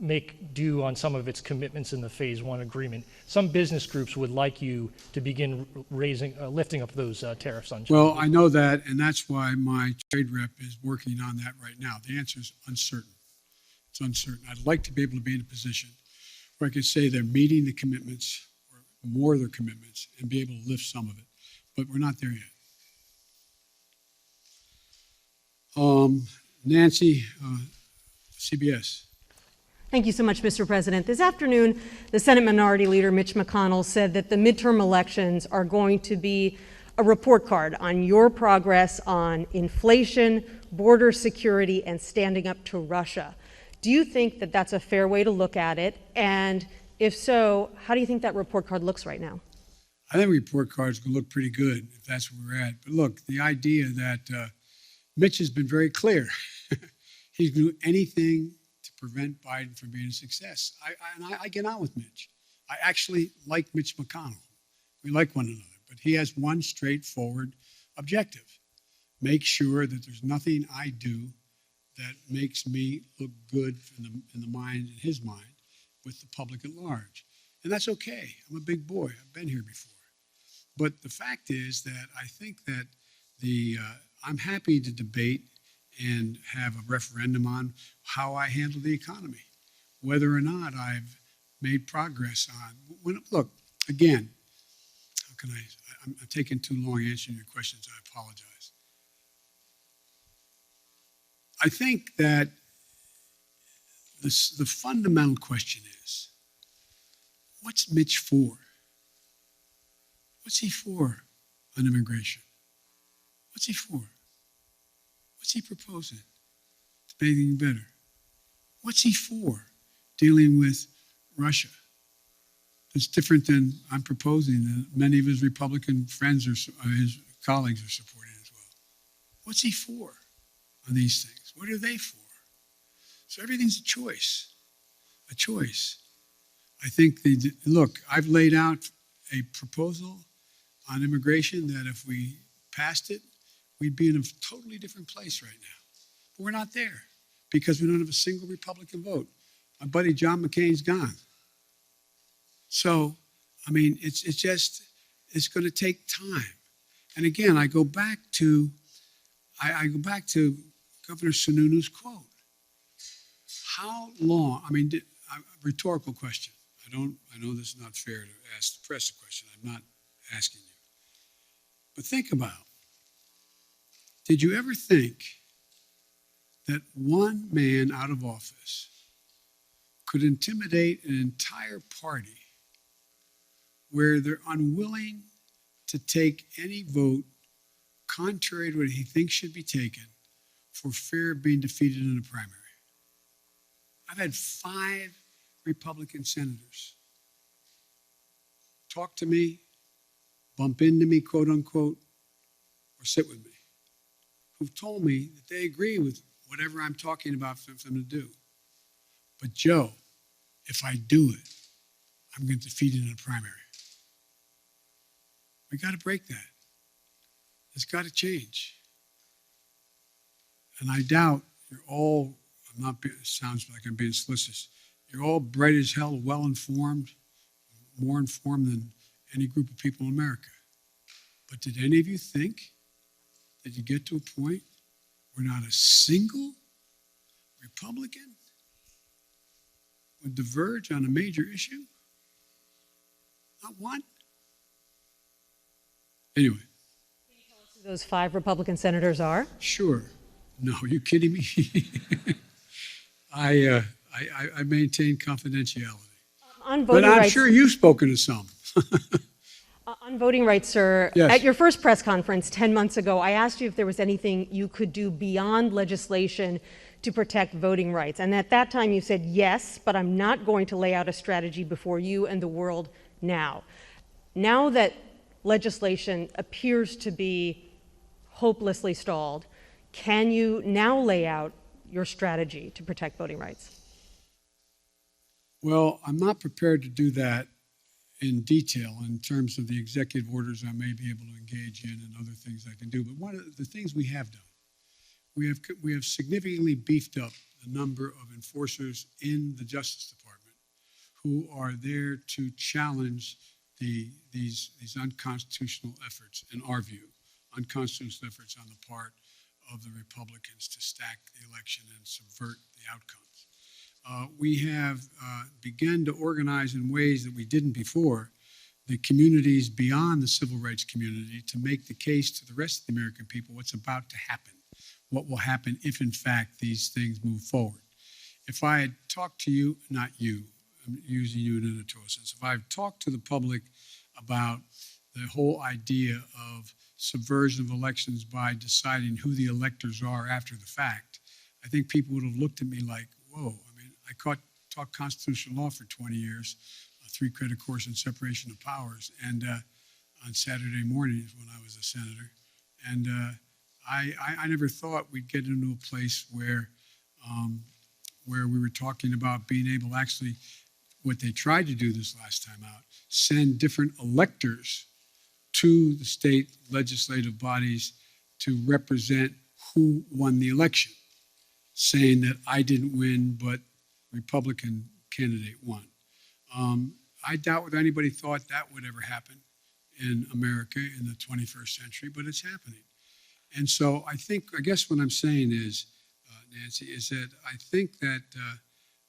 make do on some of its commitments in the Phase 1 agreement? Some business groups would like you to begin lifting up those tariffs on China. Well, I know that, and that's why my trade rep is working on that right now. The answer is uncertain. It's uncertain. I'd like to be able to be in a position where I could say they're meeting the commitments, or more of their commitments, and be able to lift some of it. But we're not there yet. Nancy, CBS. Thank you so much, Mr. President. This afternoon, the Senate Minority Leader, Mitch McConnell, said that the midterm elections are going to be a report card on your progress on inflation, border security, and standing up to Russia. Do you think that that's a fair way to look at it? And if so, how do you think that report card looks right now? I think report cards can look pretty good if that's where we're at. But look, the idea that Mitch has been very clear. He's going to do anything to prevent Biden from being a success. I get on with Mitch. I actually like Mitch McConnell. We like one another. But he has one straightforward objective. Make sure that there's nothing I do that makes me look good in the mind, in his mind, with the public at large. And that's okay. I'm a big boy. I've been here before. But the fact is that I think that I'm happy to debate and have a referendum on how I handle the economy, whether or not I've made progress on. Look, again, how can I'm taking too long answering your questions. I apologize. I think that the fundamental question is, what's Mitch for? What's he for on immigration? What's he for? What's he proposing to make anything better? What's he for dealing with Russia? It's different than I'm proposing that many of his Republican friends or his colleagues are supporting as well. What's he for on these things? What are they for? So everything's a choice, a choice. I think look, I've laid out a proposal on immigration that if we passed it, we'd be in a totally different place right now. But we're not there because we don't have a single Republican vote. My buddy John McCain's gone. So, I mean, it's going to take time. And again, I go back to Governor Sununu's quote. How long? I mean, rhetorical question. I know this is not fair to ask the press a question. I'm not asking you. But think about, did you ever think that one man out of office could intimidate an entire party where they're unwilling to take any vote contrary to what he thinks should be taken for fear of being defeated in a primary? I've had 5 Republican senators talk to me, bump into me, quote unquote, or sit with me, who've told me that they agree with whatever I'm talking about for them to do. But Joe, if I do it, I'm going to defeat it in a primary. We got to break that. It's got to change. And I doubt you're all, it sounds like I'm being solicitous, you're all bright as hell, well-informed, more informed than any group of people in America. But did any of you think that you get to a point where not a single Republican would diverge on a major issue? Not one? Anyway. Can you tell us who those 5 Republican senators are? Sure. No, are you kidding me? I maintain confidentiality. On voting but I'm rights, sure you've spoken to some. On voting rights, sir, yes. At your first press conference 10 months ago, I asked you if there was anything you could do beyond legislation to protect voting rights. And at that time you said yes, but I'm not going to lay out a strategy before you and the world now. Now that legislation appears to be hopelessly stalled, can you now lay out your strategy to protect voting rights? Well, I'm not prepared to do that in detail in terms of the executive orders I may be able to engage in and other things I can do. But one of the things we have done, we have significantly beefed up the number of enforcers in the Justice Department who are there to challenge these unconstitutional efforts, in our view, unconstitutional efforts on the part of the Republicans to stack the election and subvert the outcomes. We have begun to organize in ways that we didn't before the communities beyond the civil rights community to make the case to the rest of the American people what's about to happen, what will happen if, in fact, these things move forward. if I had talked to you, not you, I'm using you in an editorial sense, if I've talked to the public about the whole idea of subversion of elections by deciding who the electors are after the fact, I think people would have looked at me like, whoa, I mean, I taught constitutional law for 20 years, a 3-credit course in separation of powers, and on Saturday mornings when I was a senator. And I never thought we'd get into a place where we were talking about being able actually, what they tried to do this last time out, send different electors to the state legislative bodies to represent who won the election, saying that I didn't win, but Republican candidate won. I doubt whether anybody thought that would ever happen in America in the 21st century, but it's happening. And so I guess what I'm saying is, Nancy, is that I think that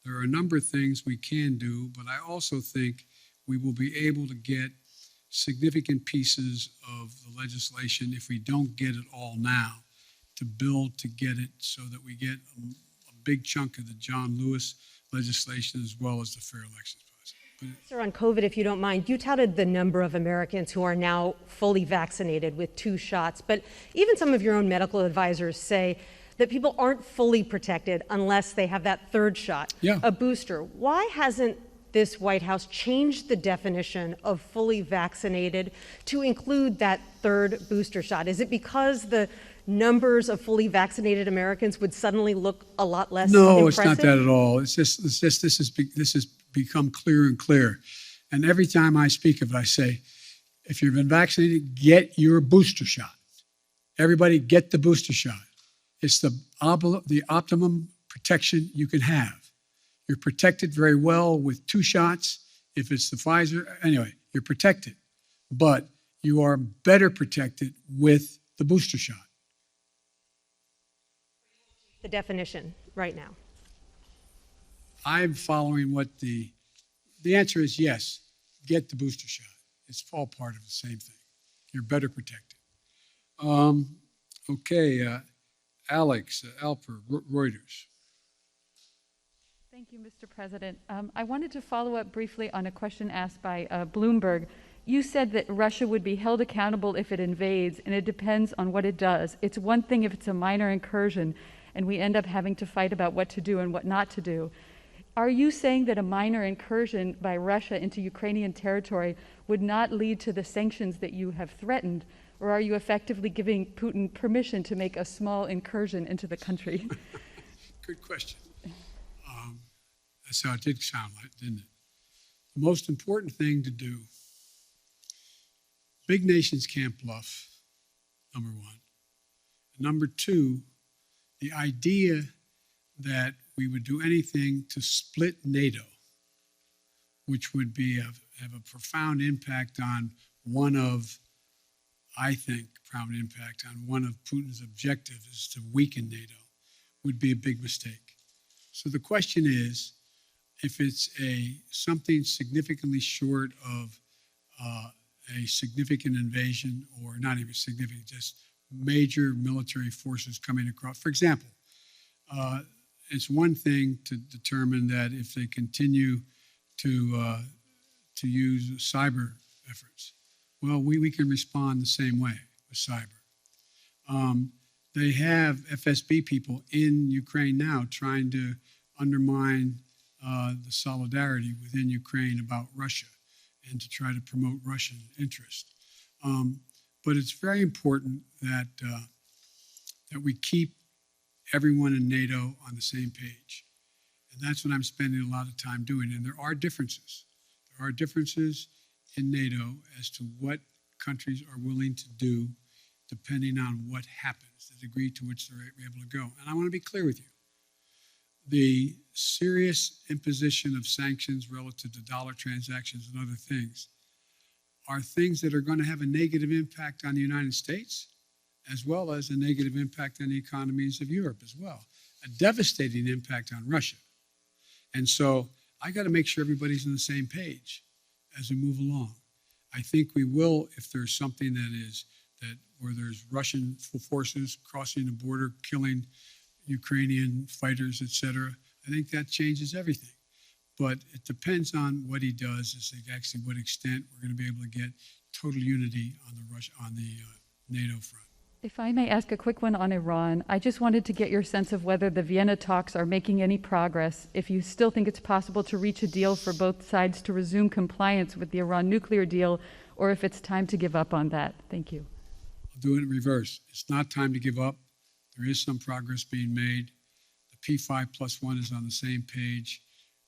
there are a number of things we can do, but I also think we will be able to get significant pieces of the legislation, if we don't get it all now, to build to get it so that we get a big chunk of the John Lewis legislation as well as the fair elections process. Sir, on COVID, if you don't mind, you touted the number of Americans who are now fully vaccinated with 2 shots, but even some of your own medical advisors say that people aren't fully protected unless they have that 3rd shot, a booster. Why hasn't this White House changed the definition of fully vaccinated to include that 3rd booster shot? Is it because the numbers of fully vaccinated Americans would suddenly look a lot less impressive? No, it's not that at all. It's just this has become clearer and clearer. And every time I speak of it, I say, if you've been vaccinated, get your booster shot. Everybody get the booster shot. It's the optimum protection you can have. You're protected very well with 2 shots. If it's the Pfizer, anyway, you're protected. But you are better protected with the booster shot. The definition right now. I'm following what the answer is yes, get the booster shot. It's all part of the same thing. You're better protected. Okay, Alex Alper, Reuters. Thank you, Mr. President. I wanted to follow up briefly on a question asked by Bloomberg. You said that Russia would be held accountable if it invades, and it depends on what it does. It's one thing if it's a minor incursion, and we end up having to fight about what to do and what not to do. Are you saying that a minor incursion by Russia into Ukrainian territory would not lead to the sanctions that you have threatened, or are you effectively giving Putin permission to make a small incursion into the country? Good question. That's how it did sound like, didn't it? The most important thing to do, big nations can't bluff, number 1. Number 2, the idea that we would do anything to split NATO, which would have a profound impact on one of Putin's objectives is to weaken NATO, would be a big mistake. So the question is, if it's something significantly short of a significant invasion, or not even significant, just major military forces coming across. For example, it's one thing to determine that if they continue to use cyber efforts, well, we can respond the same way with cyber. They have FSB people in Ukraine now trying to undermine the solidarity within Ukraine about Russia and to try to promote Russian interest. But it's very important that we keep everyone in NATO on the same page. And that's what I'm spending a lot of time doing. And there are differences. There are differences in NATO as to what countries are willing to do depending on what happens, the degree to which they're able to go. And I want to be clear with you. The serious imposition of sanctions relative to dollar transactions and other things are things that are going to have a negative impact on the United States, as well as a negative impact on the economies of Europe as well, a devastating impact on Russia. And so I got to make sure everybody's on the same page as we move along. I think we will if there's something where there's Russian forces crossing the border, killing Ukrainian fighters, etc. I think that changes everything. But it depends on what he does, as to actually what extent we're going to be able to get total unity on the NATO front. If I may ask a quick one on Iran, I just wanted to get your sense of whether the Vienna talks are making any progress, if you still think it's possible to reach a deal for both sides to resume compliance with the Iran nuclear deal, or if it's time to give up on that. Thank you. I'll do it in reverse. It's not time to give up. There is some progress being made. The P5+1 is on the same page,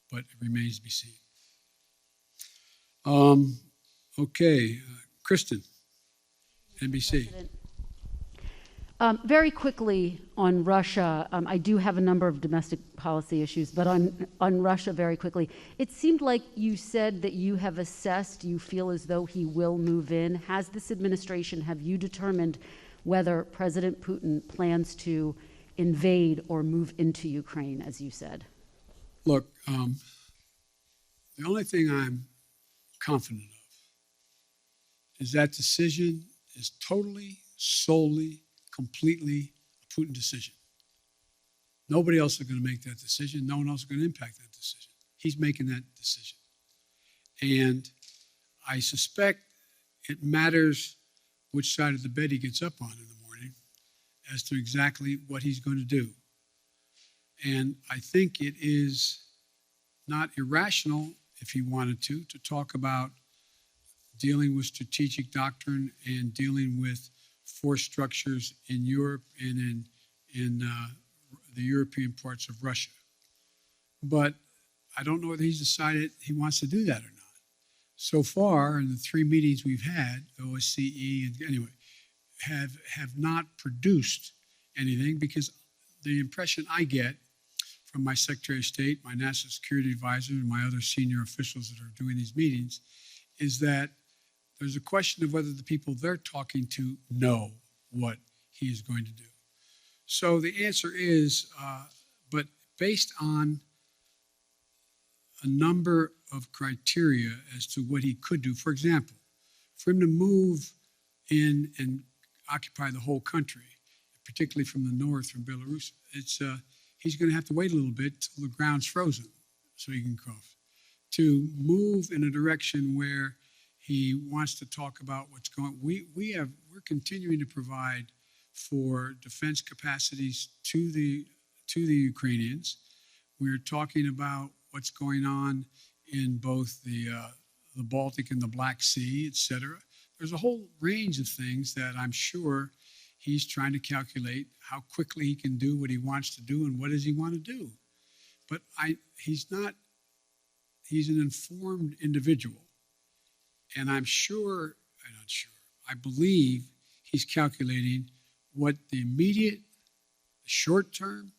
but it remains to be seen. Okay, Kristen, NBC. Very quickly on Russia, I do have a number of domestic policy issues, but on Russia very quickly, it seemed like you said that you have assessed, you feel as though he will move in. Has this administration, have you determined whether President Putin plans to invade or move into Ukraine, as you said? Look, the only thing I'm confident of is that decision is totally, solely, completely a Putin decision. Nobody else is going to make that decision. No one else is going to impact that decision. He's making that decision. And I suspect it matters which side of the bed he gets up on in the morning as to exactly what he's going to do. And I think it is not irrational, if he wanted to talk about dealing with strategic doctrine and dealing with force structures in Europe and in the European parts of Russia. But I don't know whether he's decided he wants to do that or not. So far, in the 3 meetings we've had, OSCE, and anyway, have not produced anything, because the impression I get from my Secretary of State, my National Security Advisor, and my other senior officials that are doing these meetings is that there's a question of whether the people they're talking to know what he is going to do. So the answer is, but based on a number of criteria as to what he could do. For example, for him to move in and occupy the whole country, particularly from the north, from Belarus, he's going to have to wait a little bit till the ground's frozen so he can cross. To move in a direction where he wants to talk about what's going on. We're continuing to provide for defense capacities to the Ukrainians. We're talking about what's going on in both the Baltic and the Black Sea, etc. There's a whole range of things that I'm sure he's trying to calculate how quickly he can do what he wants to do and what does he want to do. But he's an informed individual. And I believe he's calculating what the immediate, the short term,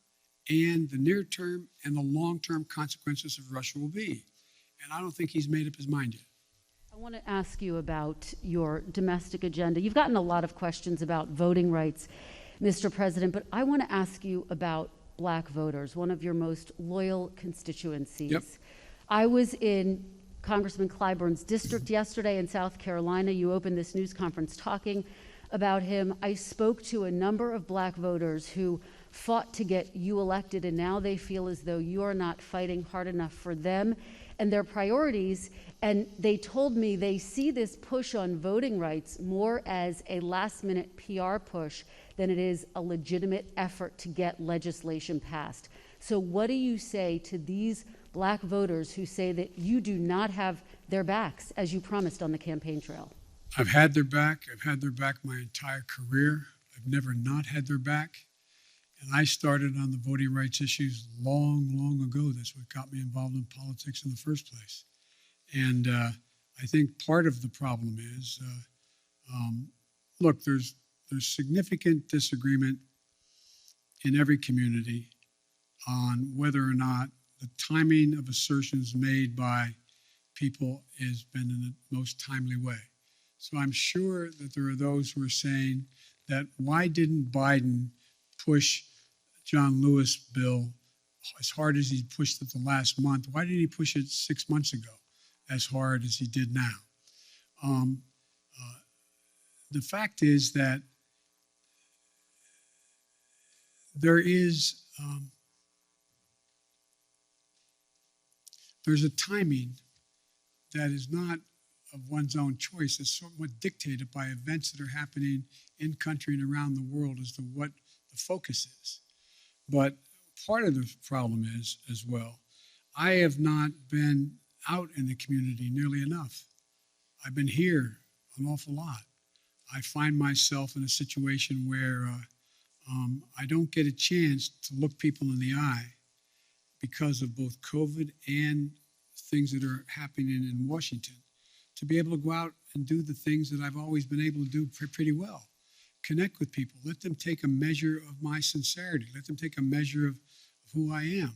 and the near term, and the long-term consequences of Russia will be. And I don't think he's made up his mind yet. I want to ask you about your domestic agenda. You've gotten a lot of questions about voting rights, Mr. President, but I want to ask you about Black voters, one of your most loyal constituencies. Yep. I was in Congressman Clyburn's district yesterday in South Carolina. You opened this news conference talking about him. I spoke to a number of Black voters who fought to get you elected, and now they feel as though you are not fighting hard enough for them and their priorities. And they told me they see this push on voting rights more as a last-minute PR push than it is a legitimate effort to get legislation passed. So what do you say to these Black voters who say that you do not have their backs, as you promised on the campaign trail? I've had their back. I've had their back my entire career. I've never not had their back. And I started on the voting rights issues long, long ago. That's what got me involved in politics in the first place. And I think part of the problem is, look, there's significant disagreement in every community on whether or not the timing of assertions made by people has been in the most timely way. So I'm sure that there are those who are saying that why didn't Biden push John Lewis bill as hard as he pushed it the last month? Why didn't he push it 6 months ago as hard as he did now? The fact is that there is there's a timing that is not of one's own choice. It's somewhat dictated by events that are happening in country and around the world as to what the focus is. But part of the problem is, as well, I have not been out in the community nearly enough. I've been here an awful lot. I find myself in a situation where I don't get a chance to look people in the eye because of both COVID and things that are happening in Washington, to be able to go out and do the things that I've always been able to do pretty well. Connect with people. Let them take a measure of my sincerity. Let them take a measure of who I am.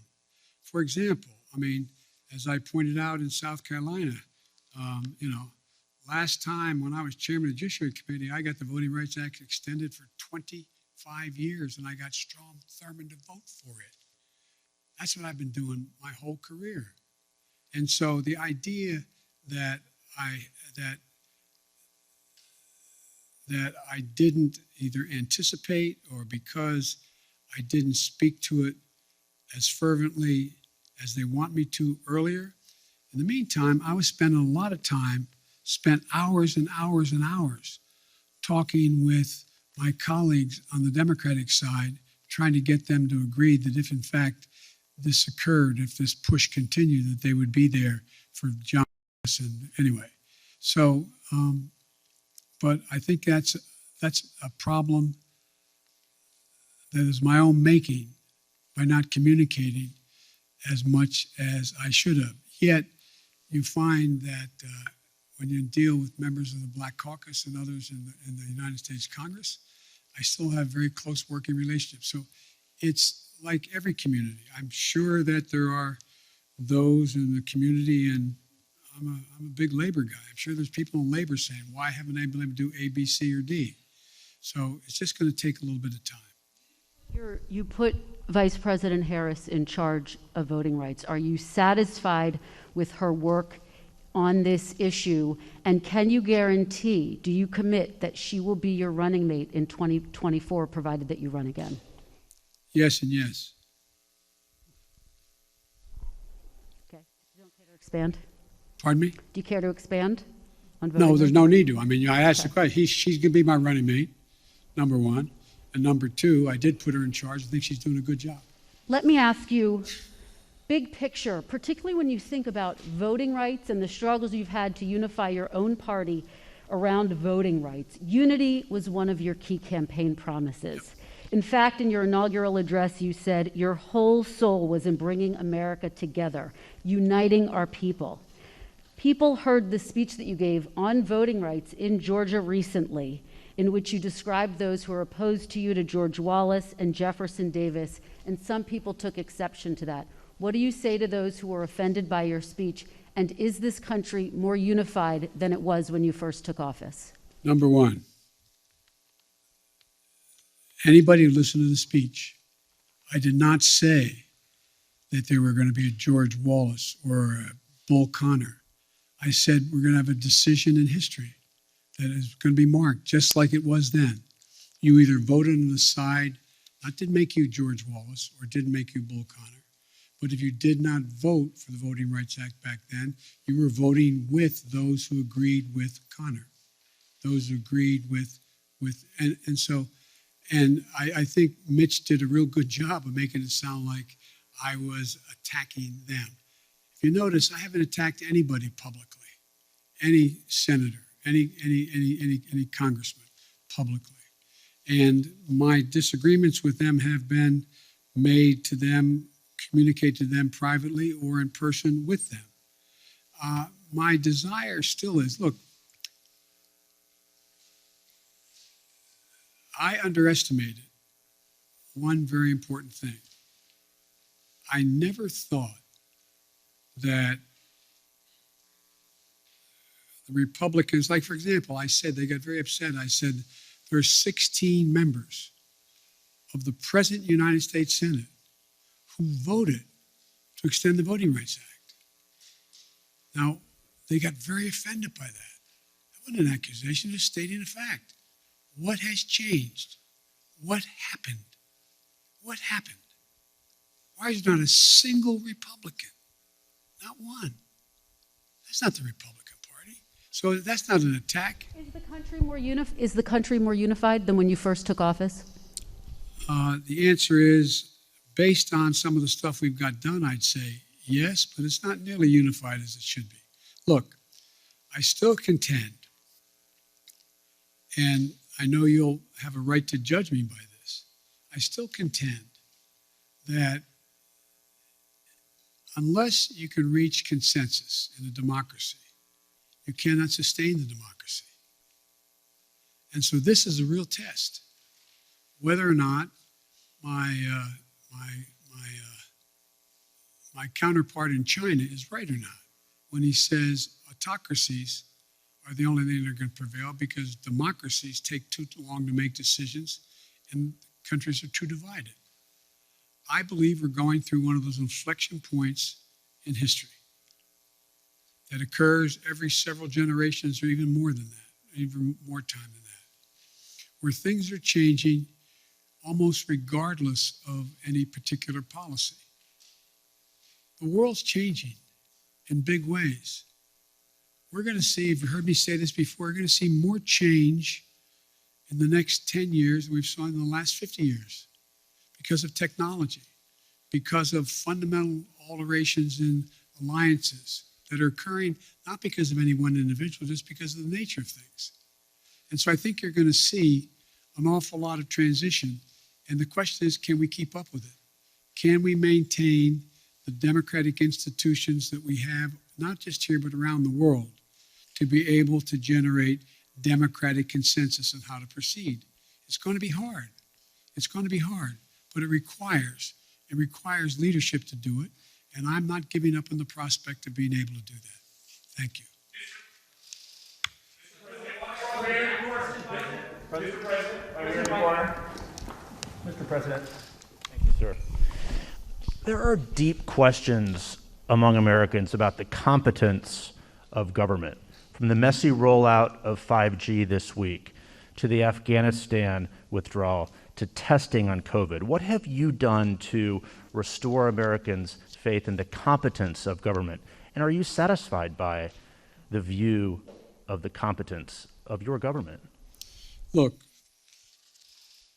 For example, I mean, as I pointed out in South Carolina, last time when I was chairman of the Judiciary Committee, I got the Voting Rights Act extended for 25 years, and I got Strom Thurmond to vote for it. That's what I've been doing my whole career. And so the idea that I didn't either anticipate or because I didn't speak to it as fervently as they want me to earlier. In the meantime, I was spending a lot of time, spent hours and hours and hours talking with my colleagues on the Democratic side, trying to get them to agree that if in fact this occurred, if this push continued, that they would be there for John. And anyway, so, but I think that's a problem that is my own making by not communicating as much as I should have. Yet, you find that when you deal with members of the Black Caucus and others in the United States Congress, I still have very close working relationships. So it's like every community. I'm sure that there are those in the community, and I'm a big labor guy. I'm sure there's people in labor saying, why haven't I been able to do A, B, C, or D? So it's just going to take a little bit of time. You put Vice President Harris in charge of voting rights. Are you satisfied with her work on this issue? And can you guarantee, do you commit that she will be your running mate in 2024, provided that you run again? Yes and yes. Okay. You don't care to expand? Pardon me? Do you care to expand on voting? No, there's no need to. I mean, I asked the question. She's going to be my running mate, number one. And number two, I did put her in charge. I think she's doing a good job. Let me ask you, big picture, particularly when you think about voting rights and the struggles you've had to unify your own party around voting rights. Unity was one of your key campaign promises. In fact, in your inaugural address, you said your whole soul was in bringing America together, uniting our people. People heard the speech that you gave on voting rights in Georgia recently, in which you described those who are opposed to you to George Wallace and Jefferson Davis, and some people took exception to that. What do you say to those who were offended by your speech, and is this country more unified than it was when you first took office? Number one, anybody who listened to the speech, I did not say that there were going to be a George Wallace or a Bull Connor. I said we're going to have a decision in history that is going to be marked just like it was then. You either voted on the side that didn't make you George Wallace or didn't make you Bull Connor, but if you did not vote for the Voting Rights Act back then, you were voting with those who agreed with Connor, those who agreed with and I think Mitch did a real good job of making it sound like I was attacking them. If you notice, I haven't attacked anybody publicly, any senator, any congressman publicly. And my disagreements with them have been made to them, communicated to them privately or in person with them. My desire still is, look, I underestimated one very important thing. I never thought that the Republicans, like for example, I said, they got very upset. I said, there are 16 members of the present United States Senate who voted to extend the Voting Rights Act. Now, they got very offended by that. That wasn't an accusation, it's stating a fact. What has changed? What happened? What happened? Why is not a single Republican, Not one. That's not the Republican Party. So that's not an attack. Is the country more unified than when you first took office? The answer is, based on some of the stuff we've got done, I'd say yes, but it's not nearly unified as it should be. Look, I still contend, and I know you'll have a right to judge me by this, I still contend that unless you can reach consensus in a democracy, you cannot sustain the democracy. And so this is a real test, whether or not my counterpart in China is right or not when he says autocracies are the only thing that are going to prevail because democracies take too long to make decisions and countries are too divided. I believe we're going through one of those inflection points in history that occurs every several generations or even more than that, even more time than that, where things are changing almost regardless of any particular policy. The world's changing in big ways. We're going to see, if you heard me say this before, we're going to see more change in the next 10 years than we've seen in the last 50 years because of technology, because of fundamental alterations in alliances that are occurring not because of any one individual, just because of the nature of things. And so I think you're going to see an awful lot of transition. And the question is, can we keep up with it? Can we maintain the democratic institutions that we have, not just here, but around the world, to be able to generate democratic consensus on how to proceed? It's going to be hard. It's going to be hard, but it requires leadership to do it. And I'm not giving up on the prospect of being able to do that. Thank you. Mr. President. Thank you, sir. There are deep questions among Americans about the competence of government, from the messy rollout of 5G this week to the Afghanistan withdrawal to testing on COVID. What have you done to restore Americans' faith in the competence of government? And are you satisfied by the view of the competence of your government? Look,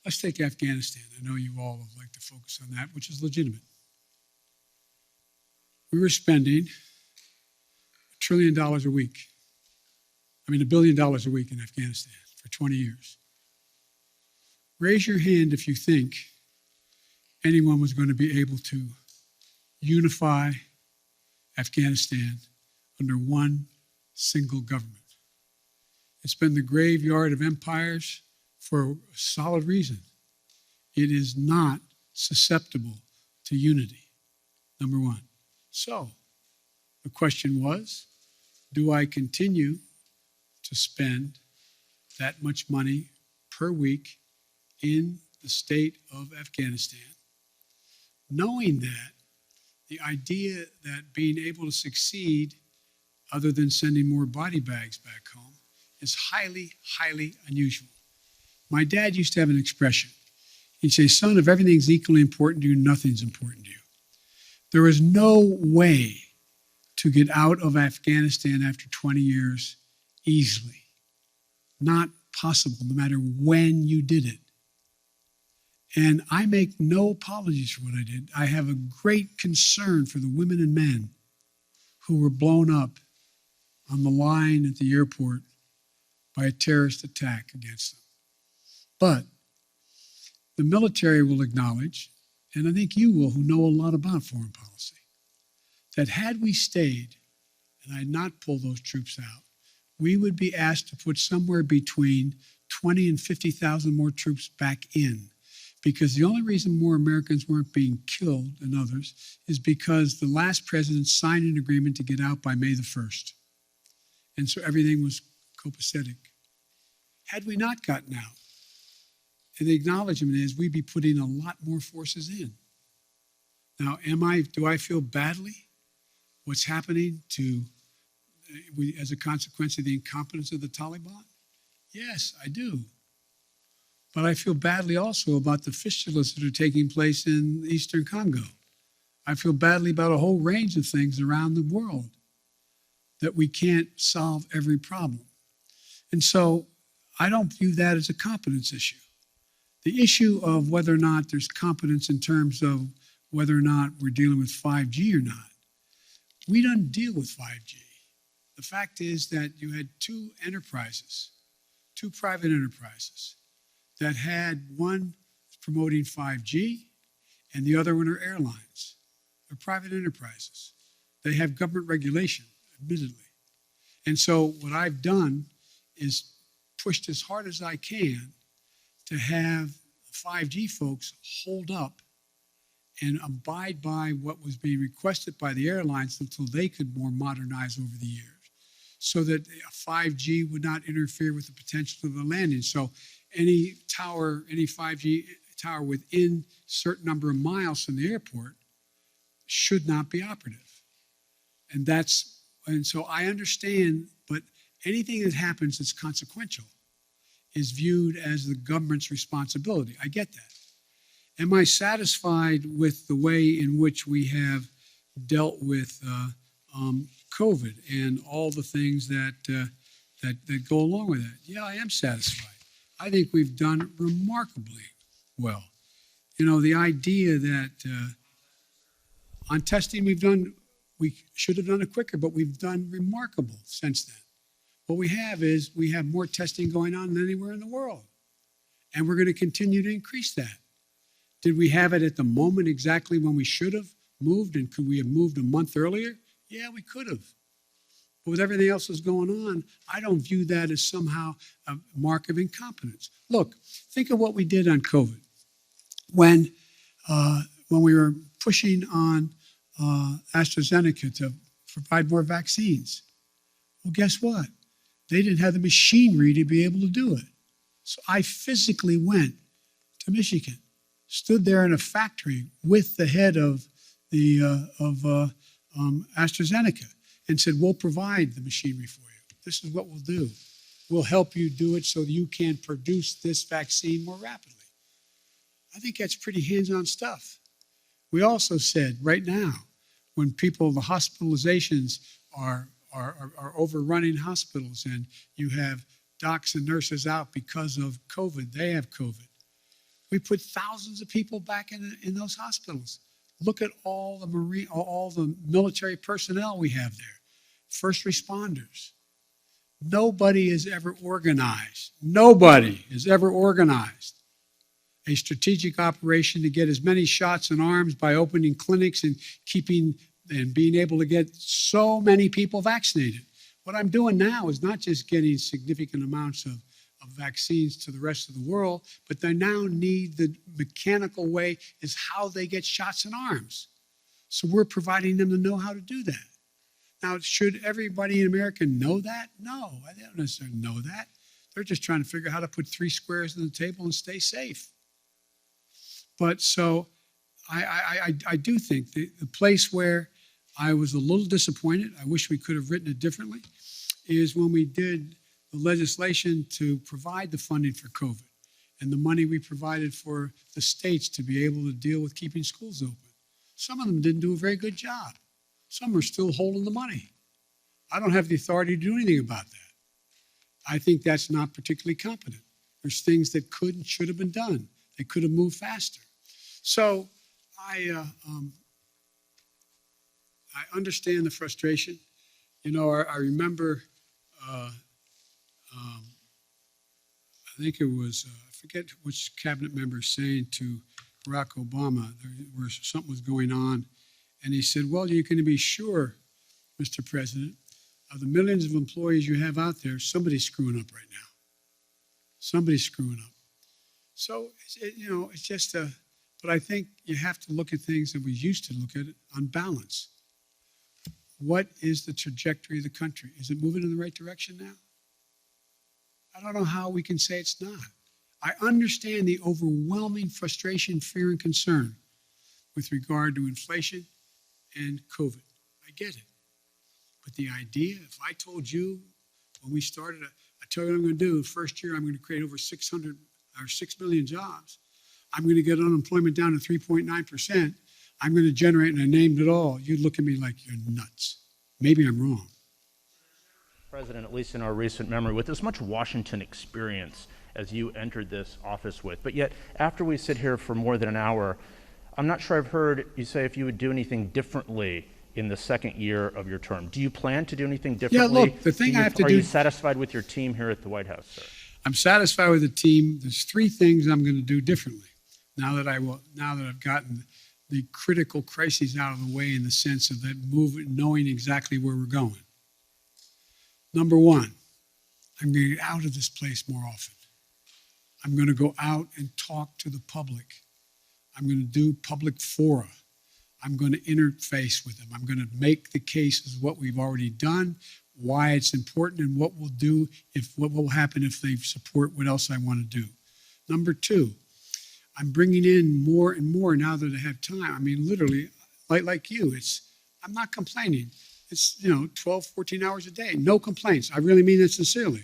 let's take Afghanistan. I know you all would like to focus on that, which is legitimate. We were spending $1 trillion a week. $1 billion a week in Afghanistan for 20 years. Raise your hand if you think anyone was going to be able to unify Afghanistan under one single government. It's been the graveyard of empires for a solid reason. It is not susceptible to unity, number one. So the question was, do I continue to spend that much money per week in the state of Afghanistan, knowing that the idea that being able to succeed, other than sending more body bags back home, is highly, highly unusual. My dad used to have an expression. He'd say, son, if everything's equally important to you, nothing's important to you. There is no way to get out of Afghanistan after 20 years easily. Not possible, no matter when you did it. And I make no apologies for what I did. I have a great concern for the women and men who were blown up on the line at the airport by a terrorist attack against them. But the military will acknowledge, and I think you will, who know a lot about foreign policy, that had we stayed and I had not pulled those troops out, we would be asked to put somewhere between 20 and 50,000 more troops back in. Because the only reason more Americans weren't being killed than others is because the last president signed an agreement to get out by May the 1st. And so everything was copacetic. Had we not gotten out, and the acknowledgement is we'd be putting a lot more forces in. Now, do I feel badly what's happening as a consequence of the incompetence of the Taliban? Yes, I do. But I feel badly also about the fistulas that are taking place in eastern Congo. I feel badly about a whole range of things around the world that we can't solve every problem. And so I don't view that as a competence issue. The issue of whether or not there's competence in terms of whether or not we're dealing with 5G or not, we don't deal with 5G. The fact is that you had two private enterprises that had one promoting 5G and the other one are airlines. They're private enterprises. They have government regulation, admittedly. And so what I've done is pushed as hard as I can to have 5G folks hold up and abide by what was being requested by the airlines until they could more modernize over the years, so that 5G would not interfere with the potential of the landing. So any 5G tower within a certain number of miles from the airport should not be operative. And so I understand, but anything that happens that's consequential is viewed as the government's responsibility. I get that. Am I satisfied with the way in which we have dealt with COVID and all the things that go along with that? Yeah, I am satisfied. I think we've done remarkably well. You know, the idea that on testing we should have done it quicker, but we've done remarkable since then. What we have more testing going on than anywhere in the world. And we're going to continue to increase that. Did we have it at the moment exactly when we should have moved? And could we have moved a month earlier? Yeah, we could have. But with everything else that's going on, I don't view that as somehow a mark of incompetence. Look, think of what we did on COVID. When we were pushing on AstraZeneca to provide more vaccines. Well, guess what? They didn't have the machinery to be able to do it. So I physically went to Michigan, stood there in a factory with the head of AstraZeneca and said, we'll provide the machinery for you. This is what we'll do. We'll help you do it so you can produce this vaccine more rapidly. I think that's pretty hands-on stuff. We also said right now, when the hospitalizations are overrunning hospitals and you have docs and nurses out because of COVID, they have COVID. We put thousands of people back in those hospitals. Look at all the military personnel we have there, first responders. Nobody has ever organized a strategic operation to get as many shots in arms by opening clinics and being able to get so many people vaccinated. What I'm doing now is not just getting significant amounts of vaccines to the rest of the world, but they now need the mechanical way is how they get shots in arms. So we're providing them to know how to do that. Now, should everybody in America know that? No, I don't necessarily know that. They're just trying to figure out how to put 3 squares on the table and stay safe. But so I do think the place where I was a little disappointed, I wish we could have written it differently, is when we did the legislation to provide the funding for COVID and the money we provided for the states to be able to deal with keeping schools open. Some of them didn't do a very good job. Some are still holding the money. I don't have the authority to do anything about that. I think that's not particularly competent. There's things that could and should have been done. They could have moved faster. So I understand the frustration. You know, I remember, I think it was, I forget which cabinet member saying to Barack Obama, where something was going on, and he said, well, you're going to be sure, Mr. President, of the millions of employees you have out there, somebody's screwing up right now. Somebody's screwing up. So, it's just but I think you have to look at things that we used to look at it on balance. What is the trajectory of the country? Is it moving in the right direction now? I don't know how we can say it's not. I understand the overwhelming frustration, fear, and concern with regard to inflation and COVID. I get it. But the idea, if I told you when we started, I tell you what I'm going to do. First year, I'm going to create over 6 million jobs. I'm going to get unemployment down to 3.9%. I'm going to generate, and I named it all. You look at me like you're nuts. Maybe I'm wrong. President, at least in our recent memory, with as much Washington experience as you entered this office with, but yet after we sit here for more than an hour, I'm not sure I've heard you say if you would do anything differently in the second year of your term. Do you plan to do anything differently? Yeah, look, the thing I have to do... Are you satisfied with your team here at the White House, sir? I'm satisfied with the team. There's 3 things I'm going to do differently now that I've gotten the critical crises out of the way in the sense of that knowing exactly where we're going. Number 1, I'm going to get out of this place more often. I'm going to go out and talk to the public. I'm going to do public fora. I'm going to interface with them. I'm going to make the cases what we've already done, why it's important, and what we'll do what will happen if they support what else I want to do. Number 2, I'm bringing in more and more now that I have time. I mean, literally, like you, I'm not complaining. It's, 12, 14 hours a day. No complaints. I really mean that sincerely.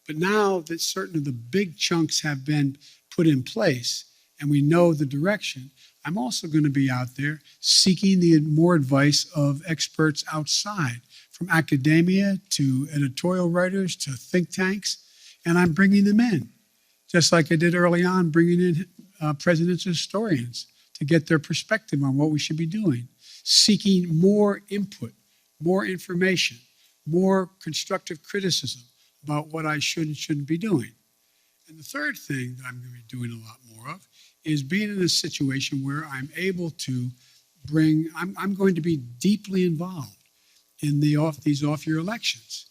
But now that certain of the big chunks have been put in place and we know the direction, I'm also going to be out there seeking more advice of experts outside, from academia to editorial writers to think tanks, and I'm bringing them in, just like I did early on, bringing in presidential historians to get their perspective on what we should be doing, seeking more input, more information, more constructive criticism about what I should and shouldn't be doing. And the third thing that I'm going to be doing a lot more of is being in a situation where I'm able to I'm going to be deeply involved in these off-year elections.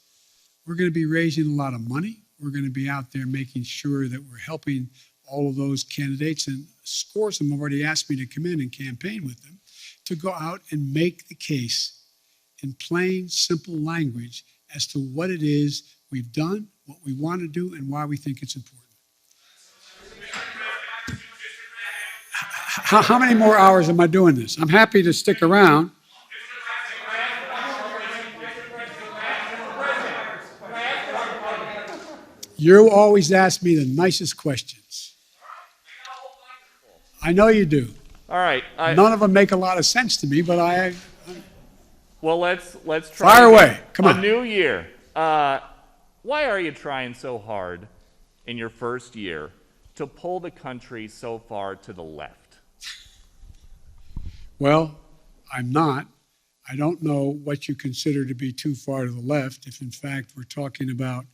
We're going to be raising a lot of money. We're going to be out there making sure that we're helping all of those candidates, and scores of them have already asked me to come in and campaign with them, to go out and make the case in plain, simple language as to what it is we've done, what we want to do, and why we think it's important. How many more hours am I doing this? I'm happy to stick around. You always ask me the nicest questions. I know you do. All right. None of them make a lot of sense to me, but well, let's try. Fire away. Come on. A new year. Why are you trying so hard in your first year to pull the country so far to the left? Well, I'm not. I don't know what you consider to be too far to the left. If in fact we're talking about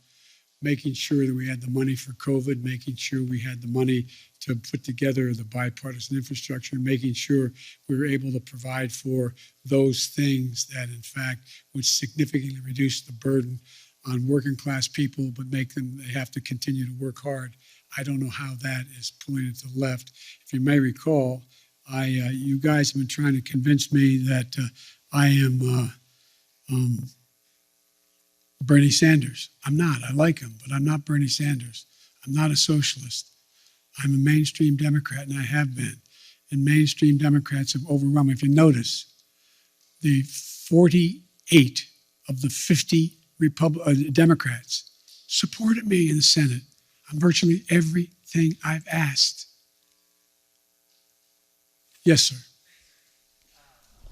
making sure that we had the money for COVID, making sure we had the money to put together the bipartisan infrastructure, making sure we were able to provide for those things that in fact would significantly reduce the burden on working class people, but they have to continue to work hard. I don't know how that is pulling it to the left. If you may recall, you guys have been trying to convince me that I am Bernie Sanders. I'm not. I like him, but I'm not Bernie Sanders. I'm not a socialist. I'm a mainstream Democrat, and I have been. And mainstream Democrats have overrun me. If you notice, the 48 of the 50 Democrats supported me in the Senate on virtually everything I've asked. Yes, sir.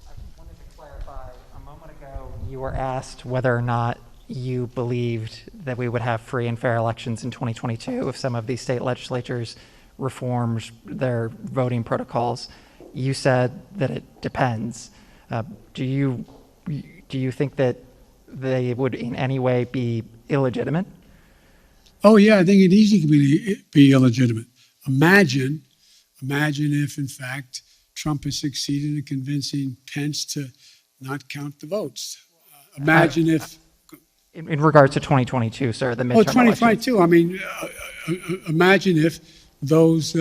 I wanted to clarify. A moment ago, you were asked whether or not you believed that we would have free and fair elections in 2022 if some of these state legislatures reformed their voting protocols. You said that it depends. Do you think that they would in any way be illegitimate? Oh, yeah, I think it easily could be illegitimate. Imagine if, in fact, Trump has succeeded in convincing Pence to not count the votes. Imagine if... In regards to 2022, sir, the midterm 2022. Elections. I mean, imagine if those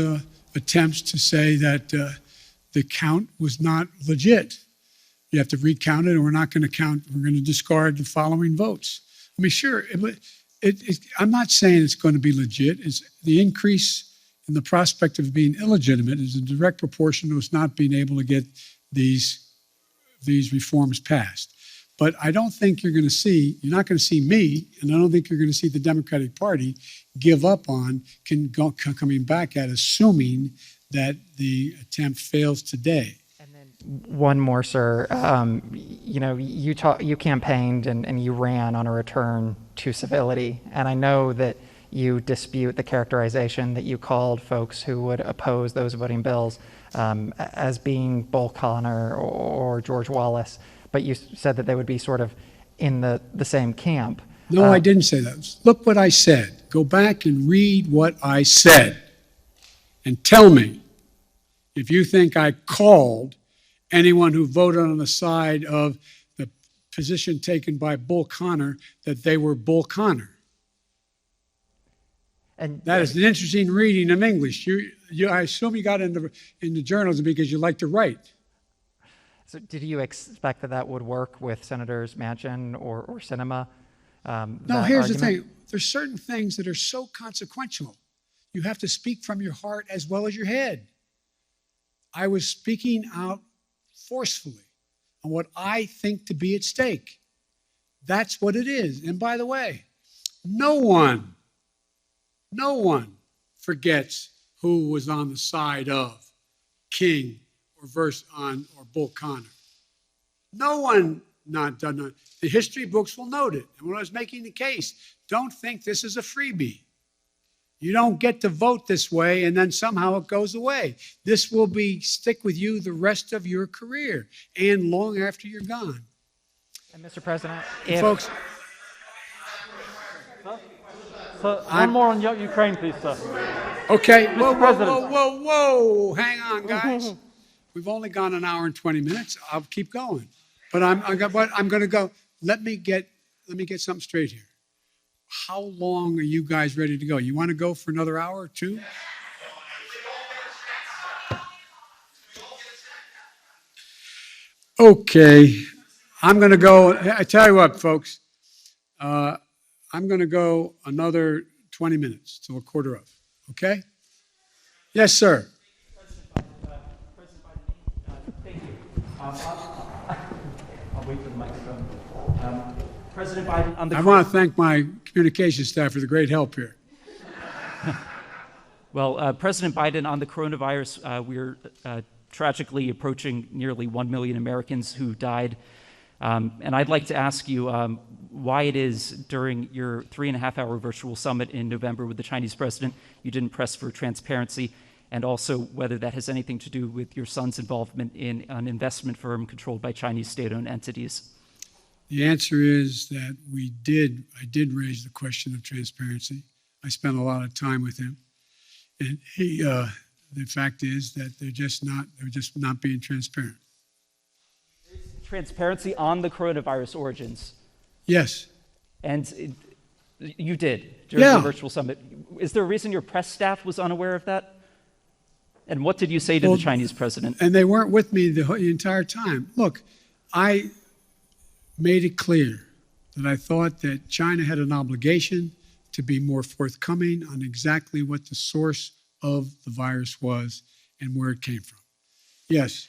attempts to say that the count was not legit. You have to recount it, and we're not going to count. We're going to discard the following votes. I mean, sure, I'm not saying it's going to be legit. The increase in the prospect of being illegitimate is a direct proportion to us not being able to get these reforms passed. But I don't think you're not going to see me, and I don't think you're going to see the Democratic Party give up on coming back at assuming that the attempt fails today. One more, sir. You know, you campaigned and you ran on a return to civility, and I know that you dispute the characterization that you called folks who would oppose those voting bills as being Bull Connor or George Wallace, but you said that they would be sort of in the same camp. No, I didn't say that. Look what I said. Go back and read what I said and tell me if you think I called anyone who voted on the side of the position taken by Bull Connor that they were Bull Connor. And that is an interesting reading of English. I assume you got into journalism because you like to write. So did you expect that would work with Senators Manchin or Sinema? No, here's the thing. There's certain things that are so consequential. You have to speak from your heart as well as your head. I was speaking out forcefully on what I think to be at stake. That's what it is. And by the way, no one forgets who was on the side of King or Bull Connor. No one done that. The history books will note it. And when I was making the case, don't think this is a freebie. You don't get to vote this way and then somehow it goes away. This will stick with you the rest of your career and long after you're gone. And Mr. President, folks. Sir, one more on Ukraine, please, sir. Okay. Whoa. Hang on, guys. We've only gone an hour and 20 minutes. I'll keep going. But I'm going to go. Let me get something straight here. How long are you guys ready to go? You want to go for another hour or two? Okay. I'm going to go. I tell you what, folks. I'm going to go another 20 minutes till 1:15. Okay? Yes, sir. Thank you. I'll wait for the microphone. President Biden, on the... I want to thank my communications staff for the great help here. Well, President Biden, on the coronavirus, we're tragically approaching nearly 1 million Americans who died. And I'd like to ask you why it is during your 3.5-hour virtual summit in November with the Chinese president you didn't press for transparency, and also whether that has anything to do with your son's involvement in an investment firm controlled by Chinese state-owned entities. The answer is that I did raise the question of transparency. I spent a lot of time with him. And the fact is that they're just not being transparent. Transparency on the coronavirus origins. Yes. And you did during the virtual summit. Is there a reason your press staff was unaware of that? And what did you say to the Chinese president? And they weren't with me the entire time. Look, I made it clear that I thought that China had an obligation to be more forthcoming on exactly what the source of the virus was and where it came from. Yes.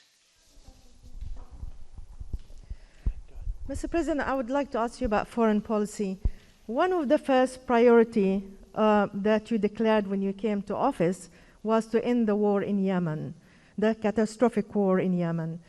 Mr. President, I would like to ask you about foreign policy. One of the first priority that you declared when you came to office was to end the war in Yemen, the catastrophic war in Yemen.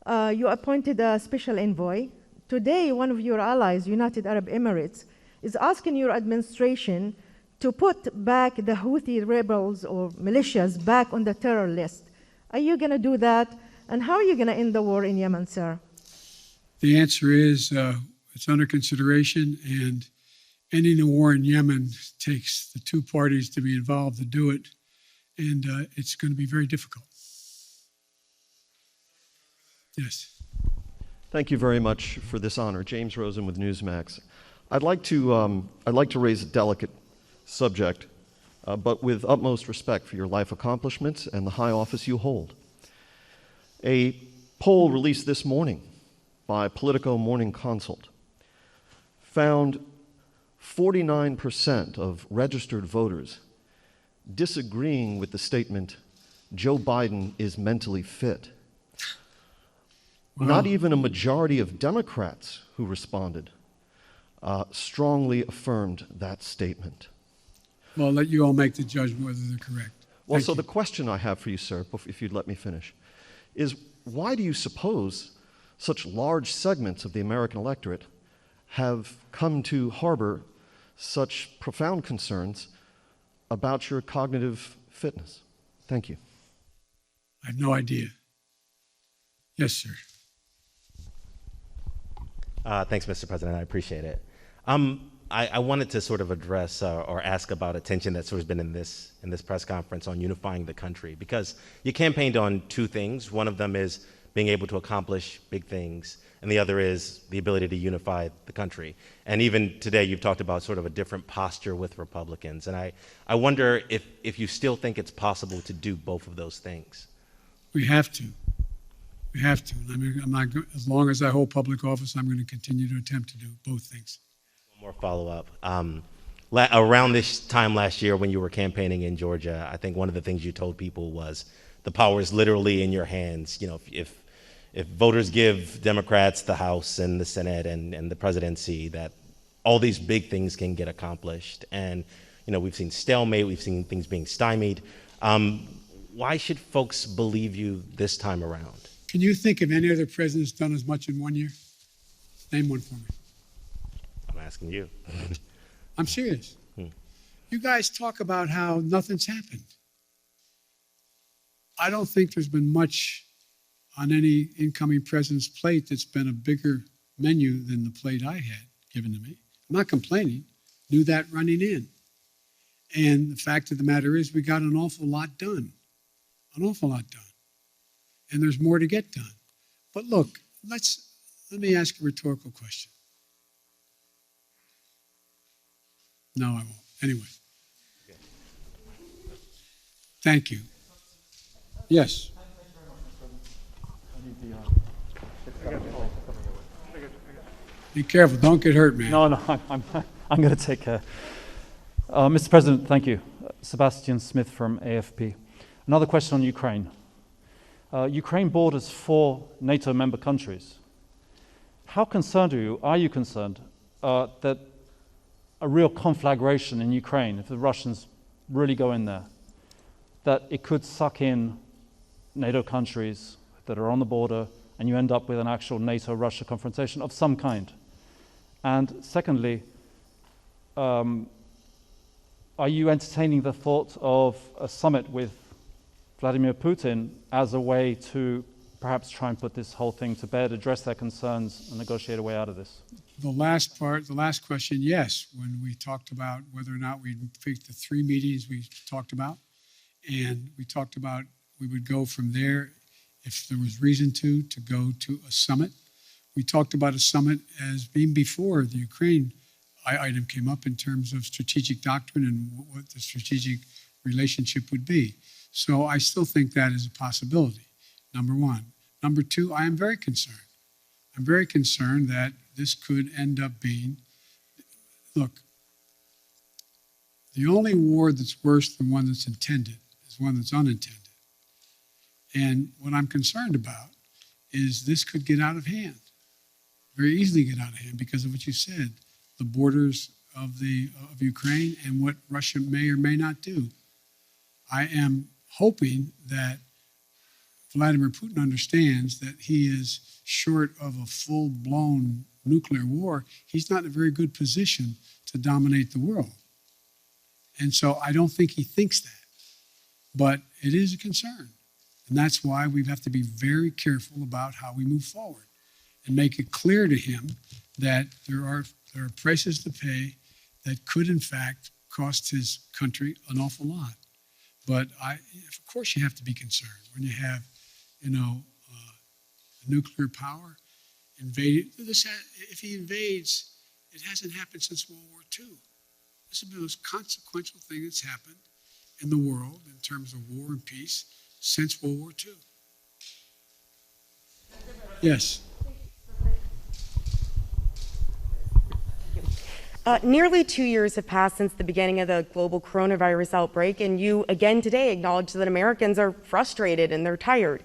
You appointed a special envoy. Today, one of your allies, United Arab Emirates, is asking your administration to put back the Houthi rebels or militias back on the terror list. Are you going to do that? And how are you going to end the war in Yemen, sir? The answer is it's under consideration, and ending the war in Yemen takes the two parties to be involved to do it, and it's going to be very difficult. Yes. Thank you very much for this honor. James Rosen with Newsmax. I'd like to raise a delicate subject, but with utmost respect for your life accomplishments and the high office you hold. A poll released this morning by Politico Morning Consult found 49% of registered voters disagreeing with the statement, Joe Biden is mentally fit. Wow. Not even a majority of Democrats who responded strongly affirmed that statement. Well, I'll let you all make the judgment whether they're correct. Well, so the question I have for you, sir, if you'd let me finish, is why do you suppose such large segments of the American electorate have come to harbor such profound concerns about your cognitive fitness? Thank you. I have no idea. Yes, sir. Thanks, Mr. President. I appreciate it. I wanted to sort of address or ask about a tension that's sort of been in this press conference on unifying the country, because you campaigned on two things. One of them is being able to accomplish big things, and the other is the ability to unify the country. And even today, you've talked about sort of a different posture with Republicans. And I wonder if you still think it's possible to do both of those things. We have to. We have to. I mean, as long as I hold public office, I'm going to continue to attempt to do both things. One more follow-up. Around this time last year when you were campaigning in Georgia, I think one of the things you told people was the power is literally in your hands. You know, if voters give Democrats the House and the Senate and the presidency, that all these big things can get accomplished. And, you know, we've seen stalemate, we've seen things being stymied. Why should folks believe you this time around? Can you think of any other president that's done as much in 1 year? Name one for me. I'm asking you. I'm serious. You guys talk about how nothing's happened. I don't think there's been much on any incoming president's plate that's been a bigger menu than the plate I had given to me. I'm not complaining. Knew that running in. And the fact of the matter is we got an awful lot done. An awful lot done. And there's more to get done. But look, let me ask a rhetorical question. No, I won't. Anyway. Thank you. Yes. Be careful. Don't get hurt, man. No, I'm going to take care. Mr. President, thank you. Sebastian Smith from AFP. Another question on Ukraine. Ukraine borders 4 NATO member countries. How concerned are you concerned that a real conflagration in Ukraine, if the Russians really go in there, that it could suck in NATO countries that are on the border and you end up with an actual NATO-Russia confrontation of some kind? And secondly, are you entertaining the thought of a summit with Vladimir Putin as a way to perhaps try and put this whole thing to bed, address their concerns, and negotiate a way out of this? The last question, yes, when we talked about whether or not we'd pick the 3 meetings we talked about, and we talked about we would go from there if there was reason to go to a summit. We talked about a summit as being before the Ukraine item came up in terms of strategic doctrine and what the strategic relationship would be. So I still think that is a possibility, number one. Number two, I am very concerned. I'm very concerned that this could end up being, look, the only war that's worse than one that's intended is one that's unintended. And what I'm concerned about is this could get out of hand, very easily get out of hand because of what you said, the borders of Ukraine and what Russia may or may not do. I am hoping that Vladimir Putin understands that he is short of a full-blown nuclear war. He's not in a very good position to dominate the world. And so I don't think he thinks that. But it is a concern. And that's why we have to be very careful about how we move forward and make it clear to him that there are prices to pay that could, in fact, cost his country an awful lot. But of course you have to be concerned when you have, nuclear power invaded. If he invades, it hasn't happened since World War II. This is the most consequential thing that's happened in the world in terms of war and peace since World War II. Yes. Nearly 2 years have passed since the beginning of the global coronavirus outbreak, and you again today acknowledge that Americans are frustrated and they're tired.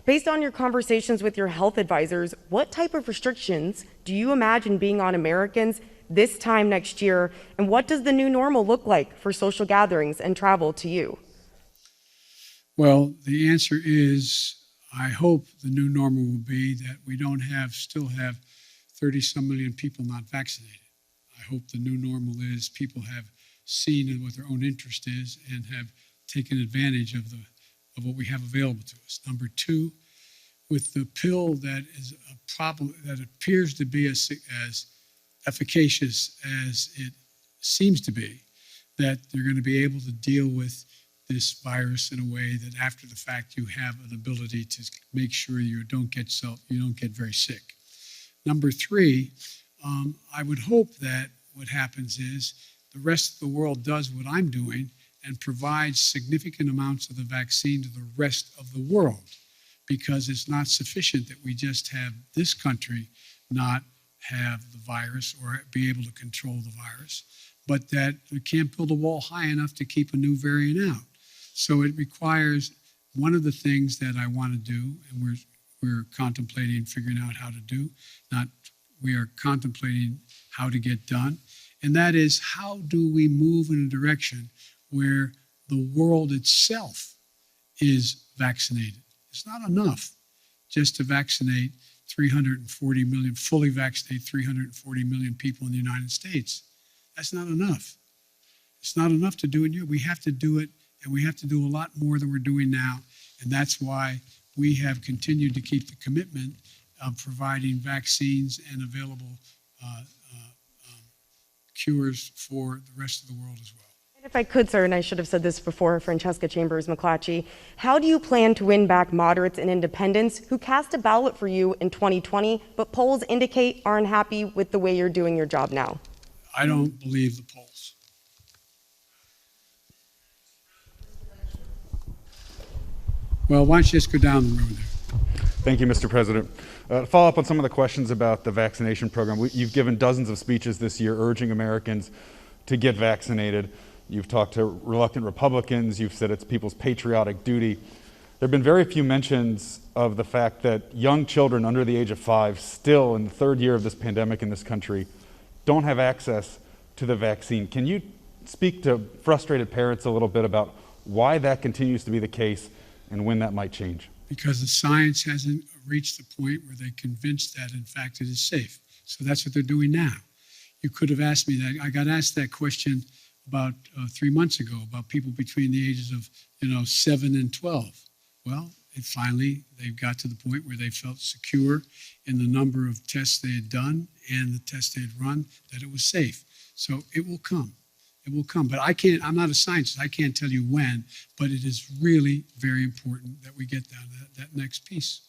Based on your conversations with your health advisors, what type of restrictions do you imagine being on Americans this time next year, and what does the new normal look like for social gatherings and travel to you? Well, the answer is I hope the new normal will be that we don't still have 30-some million people not vaccinated. I hope the new normal is people have seen what their own interest is and have taken advantage of what we have available to us. Number two, with the pill that is a problem that appears to be as efficacious as it seems to be, that they're going to be able to deal with this virus in a way that after the fact you have an ability to make sure you don't get very sick. Number three, I would hope that what happens is the rest of the world does what I'm doing and provides significant amounts of the vaccine to the rest of the world, because it's not sufficient that we just have this country not have the virus or be able to control the virus, but that we can't build a wall high enough to keep a new variant out. So it requires one of the things that I want to do, and we're contemplating figuring out how to do, we are contemplating how to get done, and that is how do we move in a direction where the world itself is vaccinated. It's not enough just to vaccinate 340 million, fully vaccinate 340 million people in the United States. That's not enough. It's not enough to do it here. We have to do it, and we have to do a lot more than we're doing now, and that's why we have continued to keep the commitment of providing vaccines and available cures for the rest of the world as well. And if I could, sir, and I should have said this before, Francesca Chambers-McClatchy, how do you plan to win back moderates and independents who cast a ballot for you in 2020, but polls indicate are unhappy with the way you're doing your job now? I don't believe the polls. Well, why don't you just go down the road there? Thank you, Mr. President. To follow up on some of the questions about the vaccination program, you've given dozens of speeches this year urging Americans to get vaccinated. You've talked to reluctant Republicans. You've said it's people's patriotic duty. There have been very few mentions of the fact that young children under the age of 5, still in the third year of this pandemic in this country, don't have access to the vaccine. Can you speak to frustrated parents a little bit about why that continues to be the case and when that might change? Because the science hasn't reached the point where they're convinced that, in fact, it is safe. So that's what they're doing now. You could have asked me that. I got asked that question about 3 months ago about people between the ages of 7 and 12. Well, they got to the point where they felt secure in the number of tests they had done and the tests they had run, that it was safe. So it will come. It will come. But I'm not a scientist. I can't tell you when, but it is really very important that we get down to that next piece.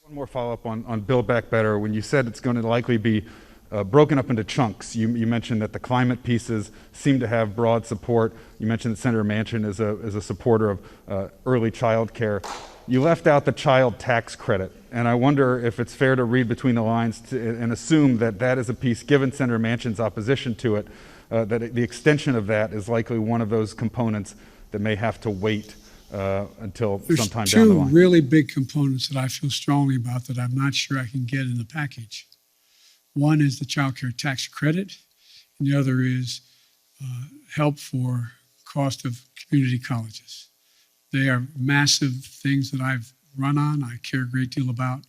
One more follow-up on Build Back Better. When you said it's going to likely be broken up into chunks, you mentioned that the climate pieces seem to have broad support. You mentioned that Senator Manchin is a supporter of early child care. You left out the child tax credit, and I wonder if it's fair to read between the lines and assume that that is a piece, given Senator Manchin's opposition to it, that the extension of that is likely one of those components that may have to wait until sometime down the line. There's two really big components that I feel strongly about that I'm not sure I can get in the package. One is the child care tax credit, and the other is help for cost of community colleges. They are massive things that I've run on, I care a great deal about,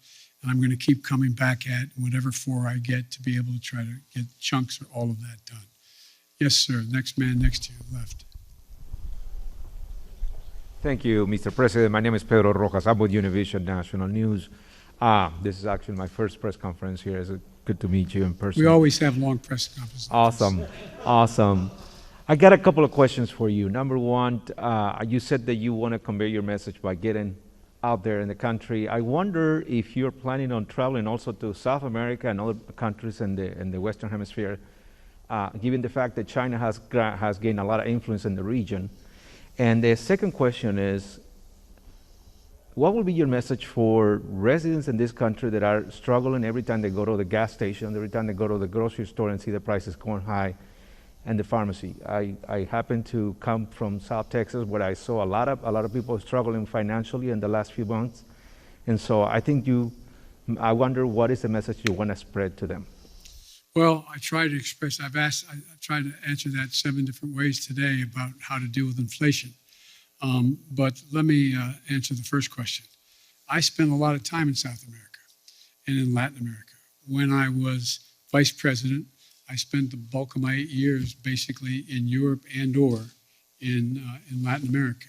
and I'm going to keep coming back at whatever floor I get to be able to try to get chunks of all of that done. Yes, sir. Next man next to you, left. Thank you, Mr. President. My name is Pedro Rojas. I'm with Univision National News. This is actually my first press conference here. It's good to meet you in person. We always have long press conferences. Awesome. Awesome. I got a couple of questions for you. Number one, you said that you want to convey your message by getting out there in the country. I wonder if you're planning on traveling also to South America and other countries in the Western Hemisphere, given the fact that China has gained a lot of influence in the region. And the second question is, what will be your message for residents in this country that are struggling every time they go to the gas station, every time they go to the grocery store and see the prices going high, and the pharmacy? I happen to come from South Texas, where I saw a lot of people struggling financially in the last few months, and so I wonder what is the message you want to spread to them. Well, I try to express. I tried to answer that 7 different ways today about how to deal with inflation. But let me answer the first question. I spent a lot of time in South America and in Latin America. When I was vice president, I spent the bulk of my 8 years basically in Europe and or in Latin America.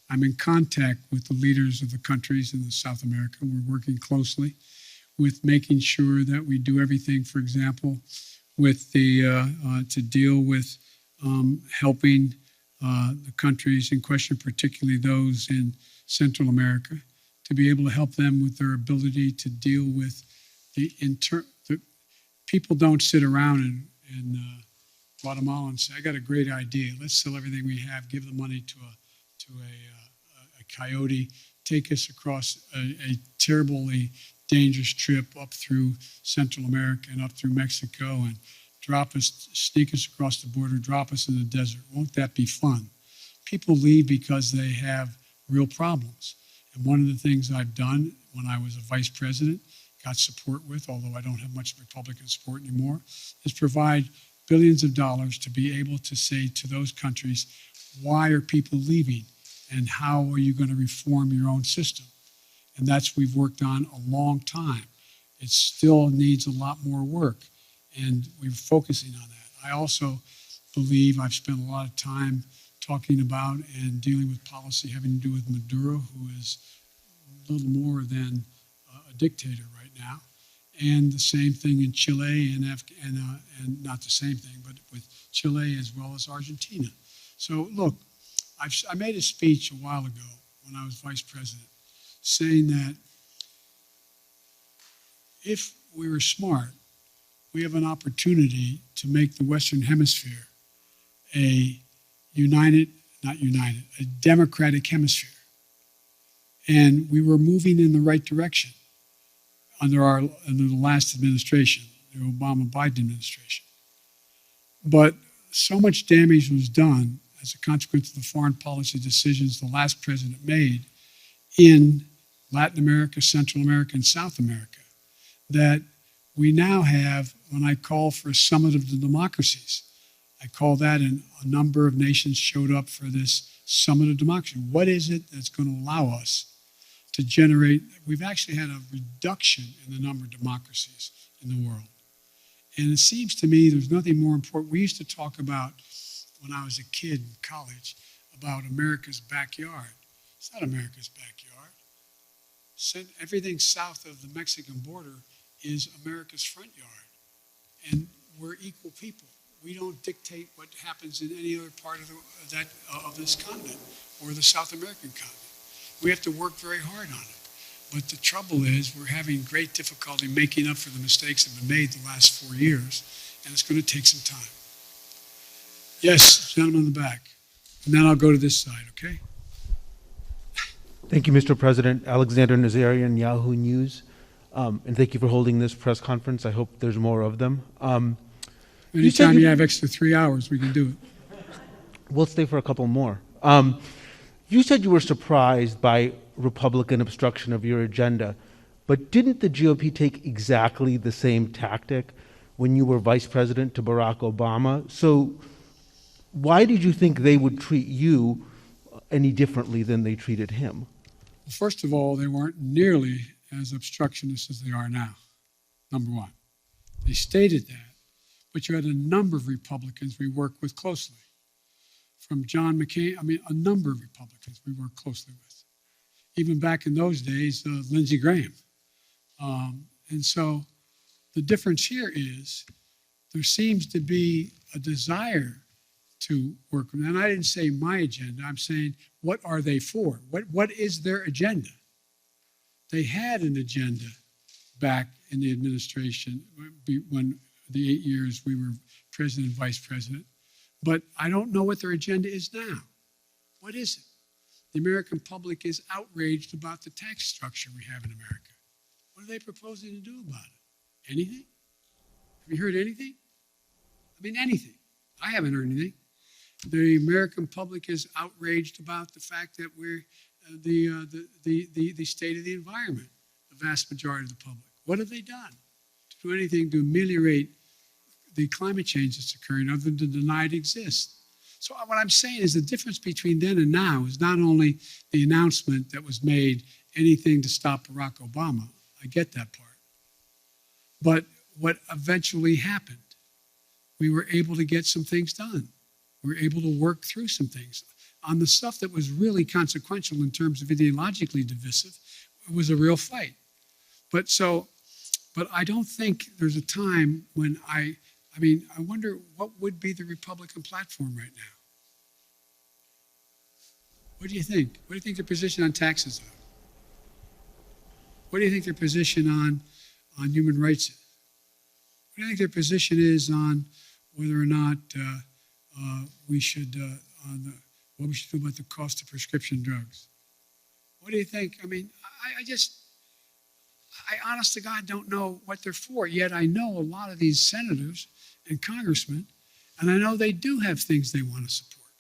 I'm in contact with the leaders of the countries in South America. We're working closely with making sure that we do everything, for example, with to deal with helping the countries in question, particularly those in Central America, to be able to help them with their ability to deal with the people don't sit around in Guatemala and say, I got a great idea. Let's sell everything we have, give the money to a coyote, take us across a terribly dangerous trip up through Central America and up through Mexico and sneak us across the border, drop us in the desert. Won't that be fun? People leave because they have real problems. And one of the things I've done when I was a vice president, got support with, although I don't have much Republican support anymore, is provide billions of dollars to be able to say to those countries, why are people leaving? And how are you going to reform your own system? And that's we've worked on a long time. It still needs a lot more work, and we're focusing on that. I also believe I've spent a lot of time talking about and dealing with policy having to do with Maduro, who is little more than a dictator right now. And the same thing in Chile and not the same thing, but with Chile as well as Argentina. So look, I made a speech a while ago when I was vice president saying that if we were smart, we have an opportunity to make the Western Hemisphere a a democratic hemisphere. And we were moving in the right direction under the last administration, the Obama-Biden administration. But so much damage was done as a consequence of the foreign policy decisions the last president made in Latin America, Central America, and South America, that we now have, when I call for a summit of the democracies, I call that a number of nations showed up for this summit of democracy. What is it that's going to allow us to generate? We've actually had a reduction in the number of democracies in the world. And it seems to me there's nothing more important. We used to talk about, when I was a kid in college, about America's backyard. It's not America's backyard. Everything south of the Mexican border is America's front yard. And we're equal people. We don't dictate what happens in any other part of this continent or the South American continent. We have to work very hard on it. But the trouble is we're having great difficulty making up for the mistakes that have been made the last 4 years, and it's going to take some time. Yes, gentleman in the back. And then I'll go to this side, okay? Thank you, Mr. President. Alexander Nazarian, Yahoo News. And thank you for holding this press conference. I hope there's more of them. Anytime you have extra 3 hours, we can do it. We'll stay for a couple more. You said you were surprised by Republican obstruction of your agenda, but didn't the GOP take exactly the same tactic when you were vice president to Barack Obama? So why did you think they would treat you any differently than they treated him? Well, first of all, they weren't nearly as obstructionist as they are now, number one. They stated that. But you had a number of Republicans we worked with closely. From John McCain, a number of Republicans we worked closely with. Even back in those days, Lindsey Graham. And so the difference here is there seems to be a desire to work with them. And I didn't say my agenda. I'm saying, what are they for? What is their agenda? They had an agenda back in the administration when the 8 years we were president and vice president, but I don't know what their agenda is now. What is it? The American public is outraged about the tax structure we have in America. What are they proposing to do about it? Anything? Have you heard anything? Anything. I haven't heard anything. The American public is outraged about the fact that we're the state of the environment, the vast majority of the public. What have they done to do anything to ameliorate the climate change that's occurring other than to deny it exists? So what I'm saying is the difference between then and now is not only the announcement that was made, anything to stop Barack Obama. I get that part. But what eventually happened, we were able to get some things done. We were able to work through some things. On the stuff that was really consequential in terms of ideologically divisive, it was a real fight. But I don't think there's a time when I wonder what would be the Republican platform right now. What do you think? What do you think their position on taxes are? What do you think their position on human rights is? What do you think their position is on whether or not we should what we should do about the cost of prescription drugs? What do you think? I mean, I honest to God don't know what they're for, yet I know a lot of these senators and congressmen, and I know they do have things they want to support,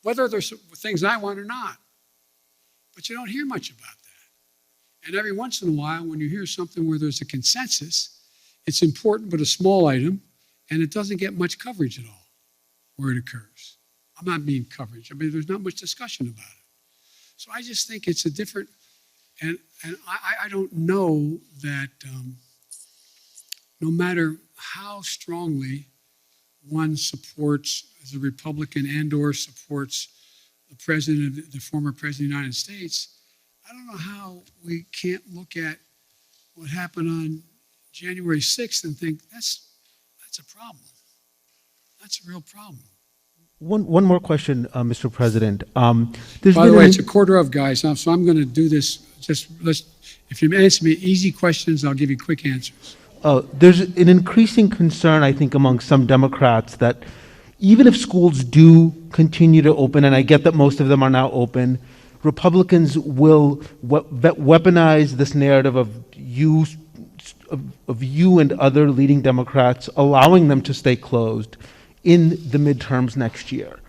whether they're things I want or not. But you don't hear much about that. And every once in a while, when you hear something where there's a consensus, it's important but a small item, and it doesn't get much coverage at all where it occurs. I'm not meaning coverage. I mean, there's not much discussion about it. So I just think it's a different, and I don't know that no matter how strongly one supports as a Republican and or supports the former president of the United States, I don't know how we can't look at what happened on January 6th and think that's a problem. That's a real problem. One more question, Mr. President. By the way, it's a quarter of, guys, so I'm going to do this. If you answer me easy questions, I'll give you quick answers. There's an increasing concern, I think, among some Democrats that even if schools do continue to open, and I get that most of them are now open, Republicans will weaponize this narrative of you and other leading Democrats, allowing them to stay closed in the midterms next year.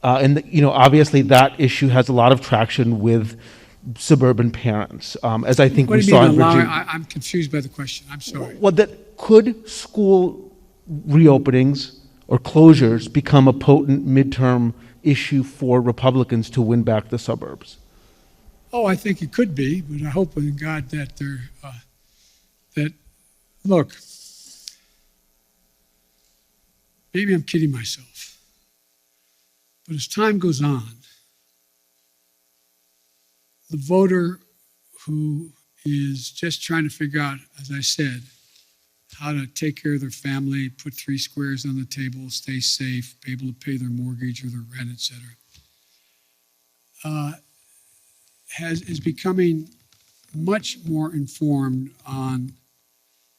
And obviously that issue has a lot of traction with suburban parents, as I think we saw in Virginia. I'm confused by the question. I'm sorry. Well, could school reopenings or closures become a potent midterm issue for Republicans to win back the suburbs? Oh, I think it could be, but I hope in God that look, maybe I'm kidding myself, but as time goes on, the voter who is just trying to figure out, as I said, how to take care of their family, put 3 squares on the table, stay safe, be able to pay their mortgage or their rent, etc., is becoming much more informed on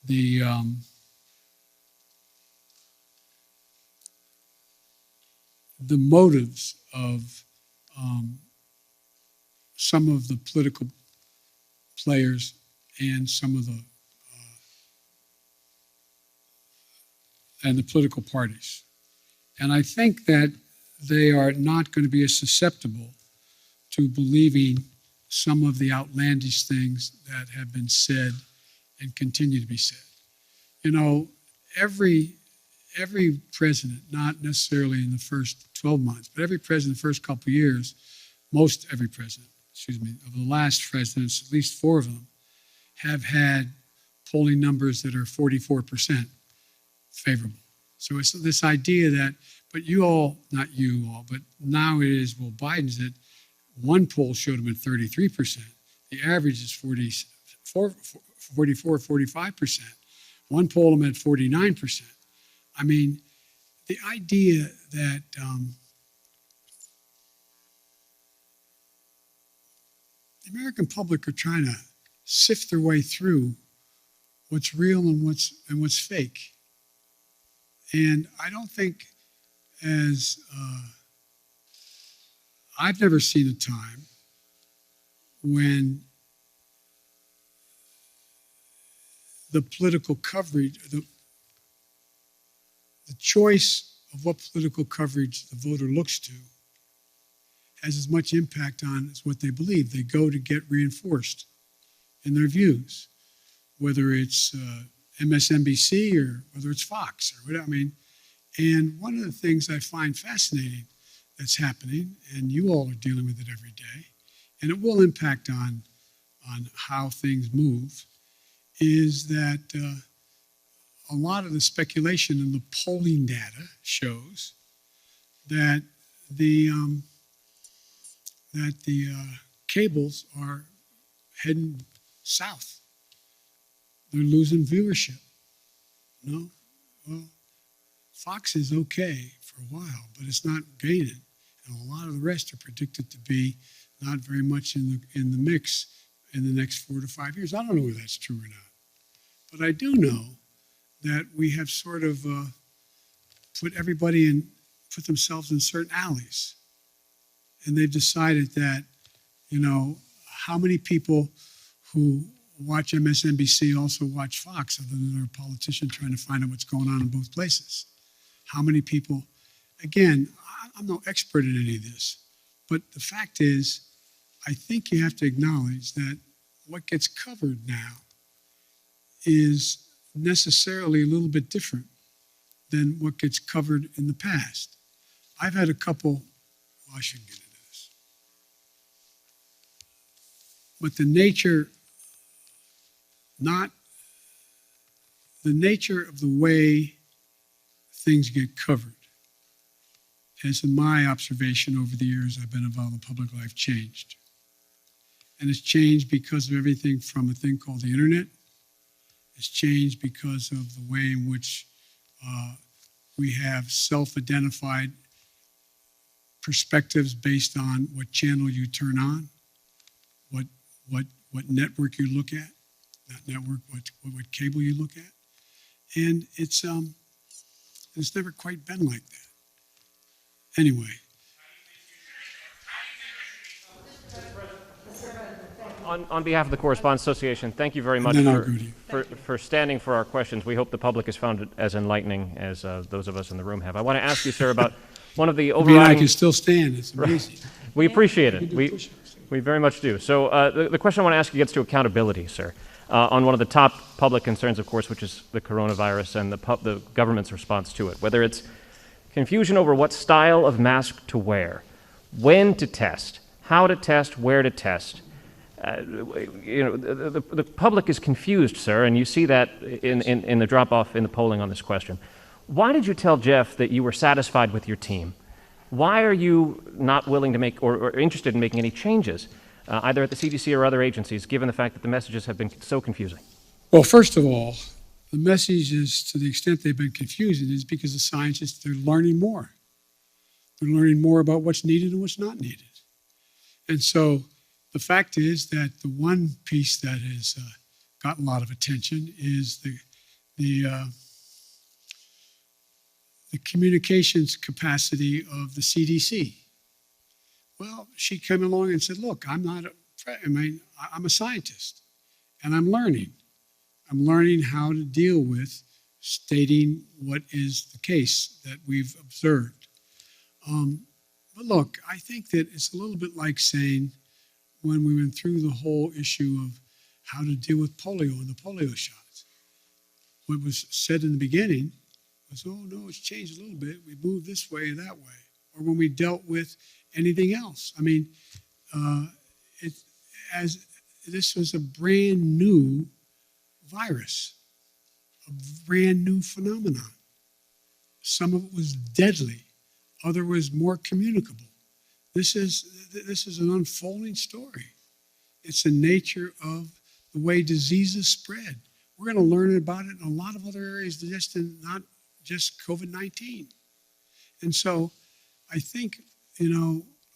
the motives of some of the political players and some of the political parties. And I think that they are not going to be as susceptible to believing some of the outlandish things that have been said and continue to be said. Every president, not necessarily in the first 12 months, but every president the first couple of years, every president, of the last presidents, at least 4 of them, have had polling numbers that are 44% favorable. So it's this idea that, but you all, not you all, but now it is, well, Biden's at, one poll showed him at 33%. The average is 44, 45%. One poll him at 49%. I mean, the idea that the American public are trying to sift their way through what's real and what's fake. And I don't think I've never seen a time when the political coverage, the choice of what political coverage the voter looks to has as much impact on as what they believe. They go to get reinforced in their views, whether it's MSNBC or whether it's Fox or whatever. I mean, and one of the things I find fascinating, that's happening, and you all are dealing with it every day, and it will impact on how things move, is that a lot of the speculation in the polling data shows that the cables are heading south. They're losing viewership. No? Well, Fox is okay for a while, but it's not gaining. And a lot of the rest are predicted to be not very much in the mix in the next 4 to 5 years. I don't know whether that's true or not. But I do know that we have sort of put themselves in certain alleys. And they've decided that, how many people who watch MSNBC also watch Fox, other than they're a politician trying to find out what's going on in both places? How many people, again, I'm no expert in any of this, but the fact is, I think you have to acknowledge that what gets covered now is necessarily a little bit different than what gets covered in the past. I've had a couple, well, I shouldn't get into this, but the nature of the way things get covered has, in my observation over the years I've been involved in public life, changed. And it's changed because of everything from a thing called the internet. It's changed because of the way in which we have self-identified perspectives based on what channel you turn on, what network you look at, not network, what cable you look at. And it's never quite been like that. Anyway. On behalf of the Correspondents Association, thank you very much for standing for our questions. We hope the public has found it as enlightening as those of us in the room have. I want to ask you, sir, about one of the overriding... I can still stand. It's amazing. We appreciate it. We very much do. So the question I want to ask you gets to accountability, sir, on one of the top public concerns, of course, which is the coronavirus and the government's response to it, whether it's confusion over what style of mask to wear, when to test, how to test, where to test. The public is confused, sir, and you see that in the drop-off in the polling on this question. Why did you tell Jeff that you were satisfied with your team? Why are you not willing to make or interested in making any changes, either at the CDC or other agencies, given the fact that the messages have been so confusing? Well, first of all, the message is, to the extent they've been confusing, is because the scientists, they're learning more. They're learning more about what's needed and what's not needed. And so the fact is that the one piece that has gotten a lot of attention is the communications capacity of the CDC. Well, she came along and said, look, I'm a scientist, and I'm learning. I'm learning how to deal with stating what is the case that we've observed. But look, I think that it's a little bit like saying, when we went through the whole issue of how to deal with polio and the polio shots, what was said in the beginning was, oh, no, it's changed a little bit. We moved this way or that way. Or when we dealt with anything else. I mean, this was a brand new virus, a brand new phenomenon. Some of it was deadly. Other was more communicable. This is an unfolding story. It's the nature of the way diseases spread. We're going to learn about it in a lot of other areas, not just COVID-19. And so I think,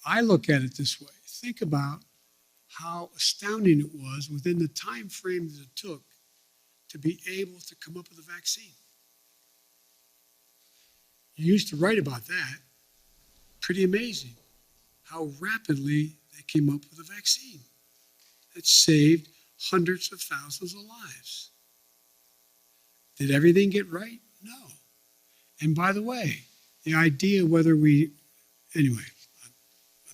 I look at it this way. Think about how astounding it was within the time frame that it took to be able to come up with a vaccine. You used to write about that. Pretty amazing how rapidly they came up with a vaccine that saved hundreds of thousands of lives. Did everything get right? No. And by the way, the idea whether anyway,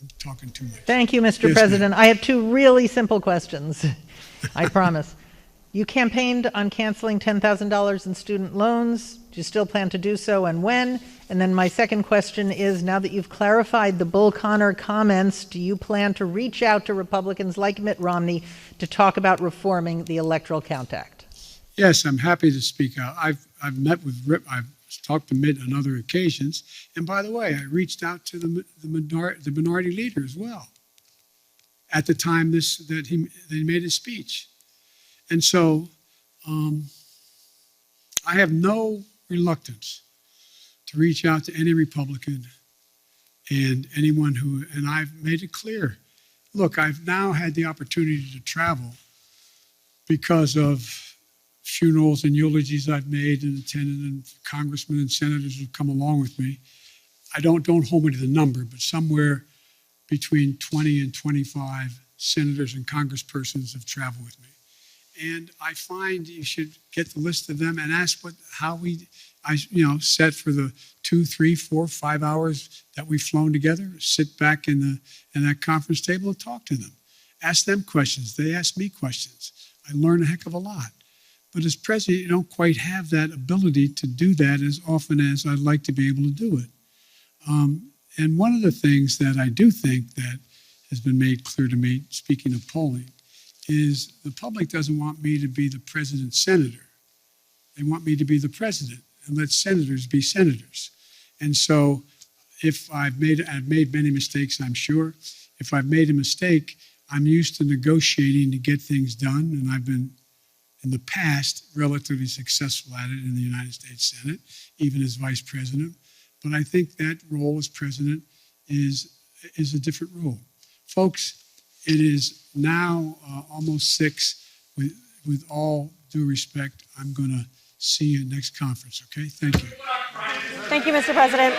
I'm talking too much. Thank you, Mr. Yes, President. I have two really simple questions, I promise. You campaigned on canceling $10,000 in student loans. Do you still plan to do so, and when? And then my second question is, now that you've clarified the Bull Connor comments, do you plan to reach out to Republicans like Mitt Romney to talk about reforming the Electoral Count Act? Yes, I'm happy to speak out. I've met with I've talked to Mitt on other occasions, and by the way, I reached out to the minority leader as well at the time that he made his speech. And so I have no reluctance to reach out to any Republican and anyone and I've made it clear. Look, I've now had the opportunity to travel because of funerals and eulogies I've made and attended, and congressmen and senators have come along with me. Don't hold me to the number, but somewhere between 20 and 25 senators and congresspersons have traveled with me. And I find you should get the list of them and ask how I set for the 2, 3, 4, 5 hours that we've flown together, sit back in that conference table and talk to them. Ask them questions. They ask me questions. I learn a heck of a lot. But as president, you don't quite have that ability to do that as often as I'd like to be able to do it. And one of the things that I do think that has been made clear to me, speaking of polling, is the public doesn't want me to be the president's senator. They want me to be the president and let senators be senators. And so if I've made many mistakes, I'm sure. If I've made a mistake, I'm used to negotiating to get things done, and I've been, in the past, relatively successful at it in the United States Senate, even as vice president. But I think that role as president is a different role. Folks, it is now almost 6. With all due respect, I'm going to see you next conference, okay? Thank you. Thank you, Mr. President.